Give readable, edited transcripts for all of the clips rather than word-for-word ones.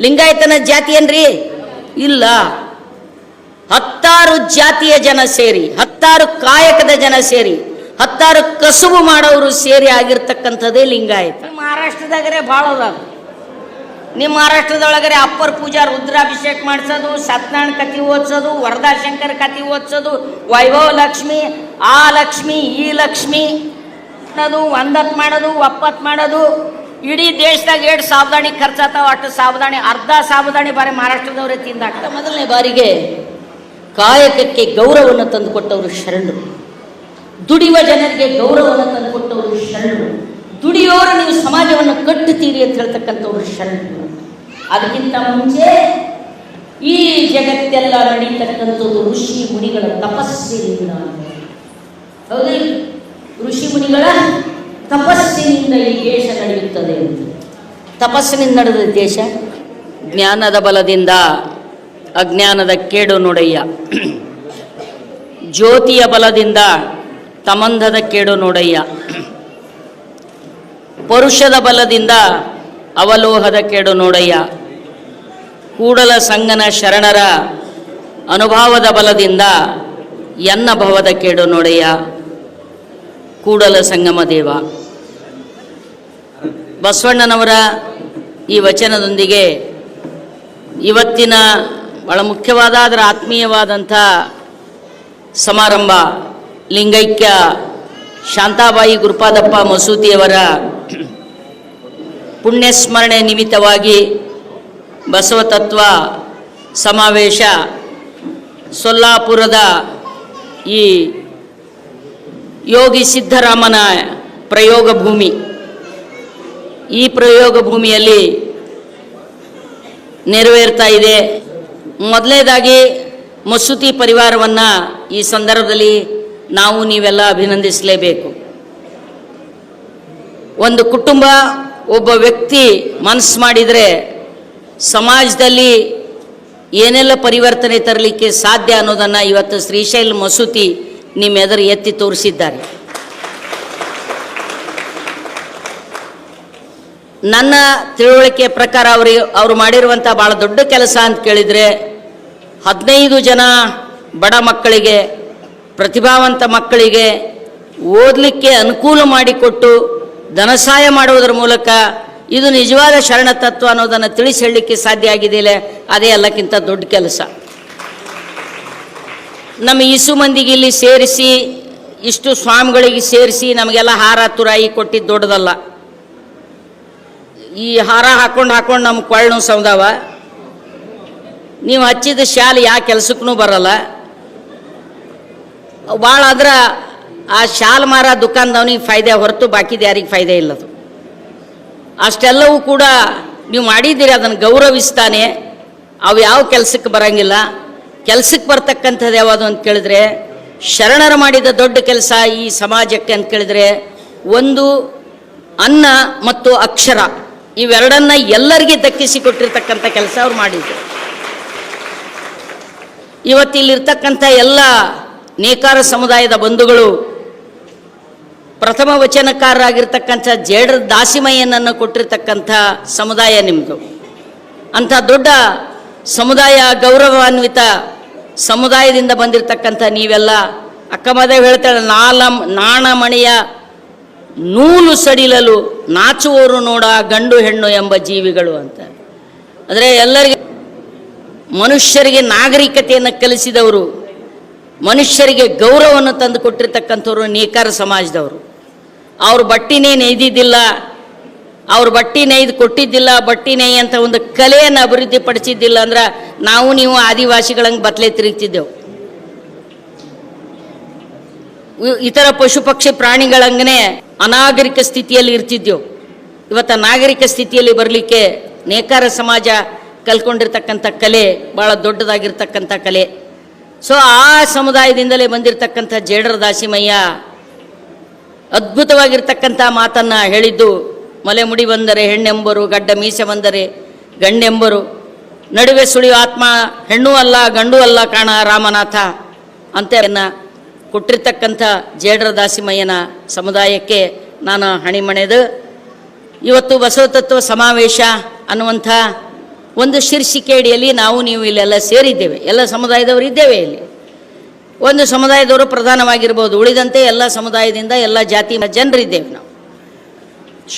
ಲಿಂಗಾಯತನ ಜಾತಿ ಏನ್ರಿ? ಇಲ್ಲ. 10 ಜಾತಿಯ ಜನ ಸೇರಿ, 10 ಕಾಯಕದ ಜನ ಸೇರಿ, 10 ಕಸುಬು ಮಾಡೋರು ಸೇರಿ ಆಗಿರ್ತಕ್ಕಂಥದ್ದೇ ಲಿಂಗಾಯತ. ಮಹಾರಾಷ್ಟ್ರದಾಗರೆ ಭಾಳ ಅದ. ನಿಮ್ಮ ಮಹಾರಾಷ್ಟ್ರದೊಳಗರೆ ಅಪ್ಪರ್ ಪೂಜಾ ರುದ್ರಾಭಿಷೇಕ ಮಾಡಿಸೋದು, ಸತ್ಯನಾರಾಯಣ ಕಥೆ ಓದಿಸೋದು, ವರದಾಶಂಕರ ಕಥೆ ಓದಿಸೋದು, ವೈಭವ ಲಕ್ಷ್ಮಿ, ಆ ಲಕ್ಷ್ಮಿ ಈ ಲಕ್ಷ್ಮಿ ಅನ್ನೋದು, ಒಂದತ್ ಮಾಡೋದು, ಒಪ್ಪತ್ತು ಮಾಡೋದು. ಇಡೀ ದೇಶದಾಗ 2 ಸಾವಧಾನಿ ಖರ್ಚಾತಾವ. ಅಷ್ಟು ಸಾವಧಾನಿ, ಅರ್ಧ ಸಾವಧಾನಿ ಬಾರಿ ಮಹಾರಾಷ್ಟ್ರದವರೇ ತಿಂದಾಗ್ತದೆ. ಮೊದಲನೇ ಬಾರಿಗೆ ಕಾಯಕಕ್ಕೆ ಗೌರವವನ್ನು ತಂದುಕೊಟ್ಟವರು ಶರಣರು. ದುಡಿಯುವ ಜನರಿಗೆ ಗೌರವವನ್ನು ತಂದುಕೊಟ್ಟವರು ಶರಣರು. ದುಡಿಯೋರು ನೀವು ಸಮಾಜವನ್ನು ಕಟ್ಟುತ್ತೀರಿ ಅಂತ ಹೇಳ್ತಕ್ಕಂಥವ್ರು ಶರಣರು. ಅದಕ್ಕಿಂತ ಮುಂಚೆ ಈ ಜಗತ್ತೆಲ್ಲ ನಡೀತಕ್ಕಂಥದ್ದು ಋಷಿ ಮುನಿಗಳ ತಪಸ್ಸಿನಿಂದ. ಹೌದು, ಋಷಿ ಮುನಿಗಳ ತಪಸ್ಸಿನಿಂದ ಈ ದೇಶ ನಡೆಯುತ್ತದೆ ಅಂತ. ತಪಸ್ಸಿನಿಂದ ನಡೆದ ದೇಶ. ಜ್ಞಾನದ ಬಲದಿಂದ ಅಜ್ಞಾನದ ಕೇಡು ನೋಡಯ್ಯ, ಜ್ಯೋತಿಯ ಬಲದಿಂದ ತಮಂಧದ ಕೇಡು ನೋಡಯ್ಯ, ಪರುಷದ ಬಲದಿಂದ ಅವಲೋಹದ ಕೇಡು ನೋಡಯ್ಯ, ಕೂಡಲ ಸಂಗನ ಶರಣರ ಅನುಭವದ ಬಲದಿಂದ ಎನ್ನ ಭವದ ಕೇಡು ನೋಡಯ್ಯ, ಕೂಡಲ ಸಂಗಮ ದೇವ. ಬಸವಣ್ಣನವರ ಈ ವಚನದೊಂದಿಗೆ ಇವತ್ತಿನ ಬಹಳ ಮುಖ್ಯವಾದ ಅದರ ಆತ್ಮೀಯವಾದಂಥ ಸಮಾರಂಭ ಲಿಂಗೈಕ್ಯ ಶಾಂತಾಬಾಯಿ ಗುರುಪಾದಪ್ಪ ಮಸೂತಿಯವರ ಪುಣ್ಯಸ್ಮರಣೆ ನಿಮಿತ್ತವಾಗಿ ಬಸವತತ್ವ ಸಮಾವೇಶ ಸೊಲ್ಲಾಪುರದ ಈ ಯೋಗಿ ಸಿದ್ದರಾಮನ ಪ್ರಯೋಗ ಭೂಮಿ. ಈ ಪ್ರಯೋಗ ಭೂಮಿಯಲ್ಲಿ ನೆರವೇರ್ತಾ ಇದೆ. ಮೊದಲನೇದಾಗಿ ಮಸೂತಿ ಪರಿವಾರವನ್ನು ಈ ಸಂದರ್ಭದಲ್ಲಿ ನಾವು ನೀವೆಲ್ಲ ಅಭಿನಂದಿಸಲೇಬೇಕು. ಒಂದು ಕುಟುಂಬ, ಒಬ್ಬ ವ್ಯಕ್ತಿ ಮನಸ್ಸು ಮಾಡಿದರೆ ಸಮಾಜದಲ್ಲಿ ಏನೆಲ್ಲ ಪರಿವರ್ತನೆ ತರಲಿಕ್ಕೆ ಸಾಧ್ಯ ಅನ್ನೋದನ್ನು ಇವತ್ತು ಶ್ರೀಶೈಲ ಮಸೂತಿ ನಿಮ್ಮೆದುರು ಎತ್ತಿ ತೋರಿಸಿದ್ದಾರೆ. ನನ್ನ ತಿಳುವಳಿಕೆ ಪ್ರಕಾರ ಅವರು ಮಾಡಿರುವಂಥ ಭಾಳ ದೊಡ್ಡ ಕೆಲಸ ಅಂತ ಕೇಳಿದರೆ 15 ಜನ ಬಡ ಮಕ್ಕಳಿಗೆ, ಪ್ರತಿಭಾವಂತ ಮಕ್ಕಳಿಗೆ ಓದಲಿಕ್ಕೆ ಅನುಕೂಲ ಮಾಡಿಕೊಟ್ಟು ಧನಸಹಾಯ ಮಾಡುವುದರ ಮೂಲಕ ಇದು ನಿಜವಾದ ಶರಣ ತತ್ವ ಅನ್ನೋದನ್ನು ತಿಳಿಸಿ ಹೇಳಲಿಕ್ಕೆ ಸಾಧ್ಯ ಆಗಿದೆಯಲ್ಲ, ಅದೇ ಎಲ್ಲಕ್ಕಿಂತ ದೊಡ್ಡ ಕೆಲಸ. ನಮ್ಮ ಇಸು ಮಂದಿಗೆ ಇಲ್ಲಿ ಸೇರಿಸಿ, ಇಷ್ಟು ಸ್ವಾಮಿಗಳಿಗೆ ಸೇರಿಸಿ ನಮಗೆಲ್ಲ ಹಾರ ತುರಾಯಿ ಕೊಟ್ಟಿದ್ದು ದೊಡ್ಡದಲ್ಲ. ಈ ಹಾರ ಹಾಕೊಂಡು ನಮ್ಮ ಕೊಳ್ಳು ಸೌದಾವ. ನೀವು ಹಚ್ಚಿದ ಶಾಲೆ ಯಾವ ಕೆಲಸಕ್ಕೂ ಬರಲ್ಲ. ಭಾಳ ಆದ್ರೆ ಆ ಶಾಲ್ ಮಾರ ದುಕಾನ್ದವನಿಗೆ ಫಾಯ್ದೆ ಹೊರತು ಬಾಕಿದ ಯಾರಿಗೆ ಫಾಯ್ದೆ ಇಲ್ಲದು. ಅಷ್ಟೆಲ್ಲವೂ ಕೂಡ ನೀವು ಮಾಡಿದ್ದೀರಿ, ಅದನ್ನು ಗೌರವಿಸ್ತಾನೆ. ಅವು ಯಾವ ಕೆಲಸಕ್ಕೆ ಬರೋಂಗಿಲ್ಲ. ಕೆಲಸಕ್ಕೆ ಬರ್ತಕ್ಕಂಥದ್ದು ಯಾವುದು ಅಂತ ಕೇಳಿದ್ರೆ, ಶರಣರು ಮಾಡಿದ ದೊಡ್ಡ ಕೆಲಸ ಈ ಸಮಾಜಕ್ಕೆ ಅಂತ ಕೇಳಿದ್ರೆ, ಒಂದು ಅನ್ನ ಮತ್ತು ಅಕ್ಷರ, ಇವೆರಡನ್ನ ಎಲ್ಲರಿಗೆ ದಕ್ಕಿಸಿ ಕೊಟ್ಟಿರ್ತಕ್ಕಂಥ ಕೆಲಸ ಅವ್ರು ಮಾಡಿದ್ರು. ಇವತ್ತಿಲ್ಲಿರ್ತಕ್ಕಂಥ ಎಲ್ಲ ನೇಕಾರ ಸಮುದಾಯದ ಬಂಧುಗಳು, ಪ್ರಥಮ ವಚನಕಾರರಾಗಿರ್ತಕ್ಕಂಥ ಜೇಡರ ದಾಸಿಮಯ್ಯನನ್ನು ಕೊಟ್ಟಿರ್ತಕ್ಕಂಥ ಸಮುದಾಯ ನಿಮ್ಮದು. ಅಂಥ ದೊಡ್ಡ ಸಮುದಾಯ, ಗೌರವಾನ್ವಿತ ಸಮುದಾಯದಿಂದ ಬಂದಿರತಕ್ಕಂಥ ನೀವೆಲ್ಲ, ಅಕ್ಕಮದೇವ್ ಹೇಳ್ತಾಳೆ, ನಾಣಮಣಿಯ ನೂಲು ಸಡಿಲಲು ನಾಚುವವರು ನೋಡ ಗಂಡು ಹೆಣ್ಣು ಎಂಬ ಜೀವಿಗಳು ಅಂತ. ಅಂದರೆ ಎಲ್ಲರಿಗೆ ಮನುಷ್ಯರಿಗೆ ನಾಗರಿಕತೆಯನ್ನು ಕಲಿಸಿದವರು, ಮನುಷ್ಯರಿಗೆ ಗೌರವವನ್ನು ತಂದು ಕೊಟ್ಟಿರ್ತಕ್ಕಂಥವ್ರು ನೇಕಾರ ಸಮಾಜದವರು. ಅವ್ರು ಬಟ್ಟಿನೇ ನೇಯ್ದಿದ್ದಿಲ್ಲ, ಅವ್ರು ಬಟ್ಟೆ ನೇಯ್ದು ಕೊಟ್ಟಿದ್ದಿಲ್ಲ, ಬಟ್ಟೆ ನೇಯ್ ಅಂತ ಒಂದು ಕಲೆಯನ್ನು ಅಭಿವೃದ್ಧಿ ಪಡಿಸಿದ್ದಿಲ್ಲ ಅಂದ್ರೆ ನಾವು ನೀವು ಆದಿವಾಸಿಗಳಂಗೆ ಬತ್ತಲೆ ತಿರುಗ್ತಿದ್ದೆವು. ಇತರ ಪಶು ಪಕ್ಷಿ ಪ್ರಾಣಿಗಳಂಗನೆ ಅನಾಗರಿಕ ಸ್ಥಿತಿಯಲ್ಲಿ ಇರ್ತಿದ್ದೆವು. ಇವತ್ತು ನಾಗರಿಕ ಸ್ಥಿತಿಯಲ್ಲಿ ಬರಲಿಕ್ಕೆ ನೇಕಾರ ಸಮಾಜ ಕಲ್ಕೊಂಡಿರ್ತಕ್ಕಂಥ ಕಲೆ ಭಾಳ ದೊಡ್ಡದಾಗಿರ್ತಕ್ಕಂಥ ಕಲೆ. ಸೊ ಆ ಸಮುದಾಯದಿಂದಲೇ ಬಂದಿರತಕ್ಕಂಥ ಜೇಡರ ದಾಸಿಮಯ್ಯ ಅದ್ಭುತವಾಗಿರ್ತಕ್ಕಂಥ ಮಾತನ್ನು ಹೇಳಿದ್ದು, ಮಲೆ ಮುಡಿ ಬಂದರೆ ಹೆಣ್ಣೆಂಬರು, ಗಡ್ಡ ಮೀಸೆ ಬಂದರೆ ಗಂಡೆಂಬರು, ನಡುವೆ ಸುಳಿಯೋ ಆತ್ಮ ಹೆಣ್ಣು ಅಲ್ಲ ಗಂಡು ಅಲ್ಲ ಕಾಣ ರಾಮನಾಥ ಅಂತ ಕೊಟ್ಟಿರ್ತಕ್ಕಂಥ ಜೇಡರ ದಾಸಿಮಯ್ಯನ ಸಮುದಾಯಕ್ಕೆ ನಾನು ಹಣಿಮಣೆದು ಇವತ್ತು ಬಸವತತ್ವ ಸಮಾವೇಶ ಅನ್ನುವಂಥ ಒಂದು ಶೀರ್ಷಿಕೆ ಅಡಿಯಲ್ಲಿ ನಾವು ನೀವು ಇಲ್ಲೆಲ್ಲ ಸೇರಿದ್ದೇವೆ, ಎಲ್ಲ ಸಮುದಾಯದವರು ಇದ್ದೇವೆ. ಇಲ್ಲಿ ಒಂದು ಸಮುದಾಯದವರು ಪ್ರಧಾನವಾಗಿರ್ಬೋದು, ಉಳಿದಂತೆ ಎಲ್ಲ ಸಮುದಾಯದಿಂದ ಎಲ್ಲ ಜಾತಿ ಜನರಿದ್ದೇವೆ. ನಾವು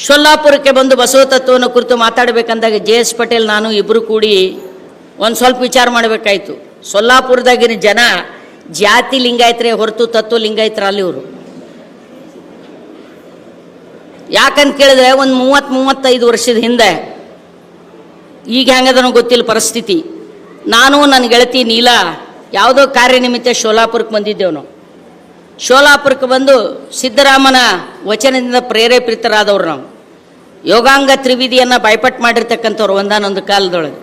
ಸೊಲ್ಲಾಪುರಕ್ಕೆ ಬಂದು ಬಸವ ತತ್ವವನ್ನು ಕುರಿತು ಮಾತಾಡಬೇಕಂದಾಗ JS ಪಟೇಲ್ ನಾನು ಇಬ್ಬರು ಕೂಡಿ ಒಂದು ಸ್ವಲ್ಪ ವಿಚಾರ ಮಾಡಬೇಕಾಯ್ತು. ಸೊಲ್ಲಾಪುರದಾಗಿನ ಜನ ಜಾತಿ ಲಿಂಗಾಯತರೇ ಹೊರತು ತತ್ವ ಲಿಂಗಾಯತರ ಅಲ್ಲಿ ಇವರು. ಯಾಕಂತ ಕೇಳಿದ್ರೆ ಒಂದು 30-35 ವರ್ಷದ ಹಿಂದೆ, ಈಗ ಹೆಂಗದನೋ ಗೊತ್ತಿಲ್ಲ ಪರಿಸ್ಥಿತಿ, ನಾನು ನನ್ನ ಗೆಳತಿ ನೀಲಾ ಯಾವುದೋ ಕಾರ್ಯನಿಮಿತ್ತ ಶೋಲಾಪುರಕ್ಕೆ ಬಂದಿದ್ದೆವು. ನಾವು ಶೋಲಾಪುರಕ್ಕೆ ಬಂದು ಸಿದ್ದರಾಮನ ವಚನದಿಂದ ಪ್ರೇರೇಪಿತರಾದವ್ರು. ನಾವು ಯೋಗಾಂಗ ತ್ರಿವಿಧಿಯನ್ನು ಬಾಯ್ಪಟ್ಟು ಮಾಡಿರ್ತಕ್ಕಂಥವ್ರು ಒಂದಾನೊಂದು ಕಾಲದೊಳಗೆ.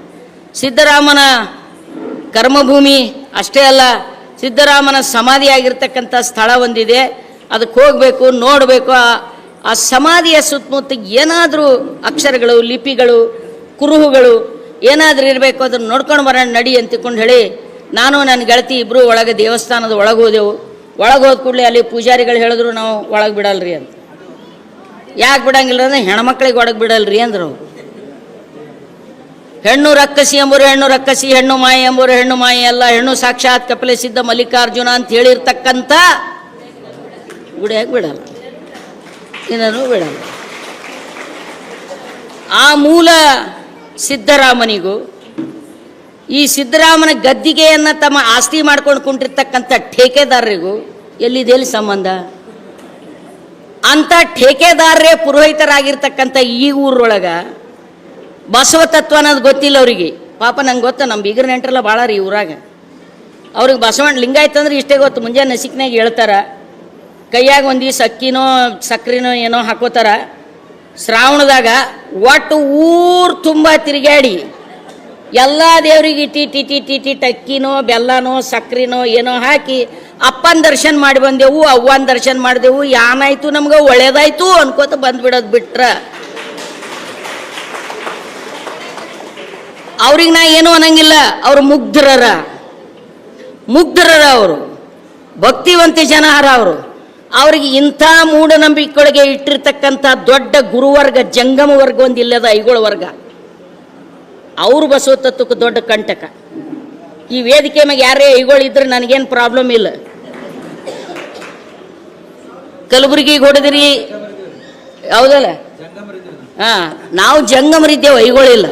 ಸಿದ್ದರಾಮನ ಕರ್ಮಭೂಮಿ ಅಷ್ಟೇ ಅಲ್ಲ, ಸಿದ್ದರಾಮನ ಸಮಾಧಿಯಾಗಿರ್ತಕ್ಕಂಥ ಸ್ಥಳ ಒಂದಿದೆ, ಅದಕ್ಕೆ ಹೋಗಬೇಕು, ನೋಡಬೇಕು. ಆ ಸಮಾಧಿಯ ಸುತ್ತಮುತ್ತ ಏನಾದರೂ ಅಕ್ಷರಗಳು, ಲಿಪಿಗಳು, ಕುರುಹುಗಳು ಏನಾದರೂ ಇರಬೇಕು, ಅದನ್ನು ನೋಡ್ಕೊಂಡು ಬರೋಣ ನಡಿ ಅಂತಿಕೊಂಡು ಹೇಳಿ ನಾನು ನನ್ನ ಗೆಳತಿ ಇಬ್ಬರು ಒಳಗೆ ದೇವಸ್ಥಾನದ ಒಳಗೆ ಹೋದೆವು. ಒಳಗೆ ಹೋದ ಕೂಡಲೇ ಅಲ್ಲಿ ಪೂಜಾರಿಗಳು ಹೇಳಿದ್ರು ನಾವು ಒಳಗೆ ಬಿಡಲ್ರಿ ಅಂತ. ಯಾಕೆ ಬಿಡಂಗಿಲ್ಲ ಅಂದ್ರೆ ಹೆಣ್ಮಕ್ಳಿಗೆ ಒಳಗೆ ಬಿಡಲ್ರಿ ಅಂದರು. ಹೆಣ್ಣು ರಕ್ಕಸಿ ಎಂಬರು ಹೆಣ್ಣು ರಕ್ಕಸಿ, ಹೆಣ್ಣು ಮಾಯಿ ಎಂಬರು ಹೆಣ್ಣು ಮಾಯಿ ಅಲ್ಲ, ಹೆಣ್ಣು ಸಾಕ್ಷಾತ್ ಕಪಿಲೆ ಸಿದ್ಧ ಮಲ್ಲಿಕಾರ್ಜುನ ಅಂತ ಹೇಳಿರ್ತಕ್ಕಂಥ ಗುಡಿಯಾಗಿ ಬಿಡಲ್ಲ, ಇನ್ನೂ ಬಿಡಲ್ಲ. ಆ ಮೂಲ ಸಿದ್ದರಾಮನಿಗೂ ಈ ಸಿದ್ದರಾಮನ ಗದ್ದಿಗೆಯನ್ನು ತಮ್ಮ ಆಸ್ತಿ ಮಾಡ್ಕೊಂಡು ಕುಂಟಿರ್ತಕ್ಕಂಥ ಠೇಕೆದಾರರಿಗೂ ಎಲ್ಲಿ ಸಂಬಂಧ? ಅಂಥ ಠೇಕೆದಾರರೇ ಪುರೋಹಿತರಾಗಿರ್ತಕ್ಕಂಥ ಈ ಊರೊಳಗೆ ಬಸವ ತತ್ವ ಅನ್ನೋದು ಗೊತ್ತಿಲ್ಲ ಅವರಿಗೆ. ಪಾಪ ನಂಗೆ ಗೊತ್ತ, ನಮ್ಮ ಬೀಗರ ನೆಂಟ್ರೆಲ್ಲ ಭಾಳ ರೀ ಊರಾಗ. ಅವ್ರಿಗೆ ಬಸವಣ್ಣ ಲಿಂಗಾಯತ ಅಂದ್ರೆ ಇಷ್ಟೇ ಗೊತ್ತು. ಮುಂಜಾನೆ ನಸಿಕ್ನಾಗ ಹೇಳ್ತಾರ, ಕೈಯಾಗ ಒಂದಿವ್ಸ ಅಕ್ಕಿನೋ ಸಕ್ರಿನೋ ಏನೋ ಹಾಕೋತಾರ. ಶ್ರಾವಣದಾಗ ಒಟ್ಟು ಊರು ತುಂಬ ತಿರುಗಾಡಿ ಎಲ್ಲ ದೇವ್ರಿಗೆ ಇಟ್ಟಿ ಅಕ್ಕಿನೋ ಬೆಲ್ಲನೋ ಸಕ್ರಿನೋ ಏನೋ ಹಾಕಿ ಅಪ್ಪನ ದರ್ಶನ ಮಾಡಿ ಬಂದೆವು, ಅವ್ವನ ದರ್ಶನ ಮಾಡಿದೆವು. ಏನಾಯ್ತು ನಮ್ಗೆ ಒಳ್ಳೇದಾಯ್ತು ಅನ್ಕೋತ ಬಂದ್ಬಿಡೋದು ಬಿಟ್ರ ಅವ್ರಿಗೆ ನಾ ಏನೂ ಅನ್ನಂಗಿಲ್ಲ. ಅವ್ರು ಮುಗ್ಧರರ ಅವರು, ಭಕ್ತಿವಂತ ಜನಹಾರ ಅವರು. ಅವ್ರಿಗೆ ಇಂಥ ಮೂಢನಂಬಿಕೆಗಳಿಗೆ ಇಟ್ಟಿರ್ತಕ್ಕಂಥ ದೊಡ್ಡ ಗುರುವರ್ಗ, ಜಂಗಮ ವರ್ಗ ಒಂದಿಲ್ಲದ ಐಗೋಳ ವರ್ಗ, ಅವರು ಬಸವ ತತ್ವಕ್ಕೆ ದೊಡ್ಡ ಕಂಟಕ. ಈ ವೇದಿಕೆ ಮ್ಯಾಗ ಯಾರೇ ಐಗೋಳು ಇದ್ರೆ ನನಗೇನು ಪ್ರಾಬ್ಲಮ್ ಇಲ್ಲ. ಕಲಬುರಗಿಗೆ ಹೊಡೆದ್ರಿ ಹೌದಲ್ಲ? ಹಾಂ, ನಾವು ಜಂಗಮರಿದ್ದೇವೆ, ಐಗೋಳಿಲ್ಲ.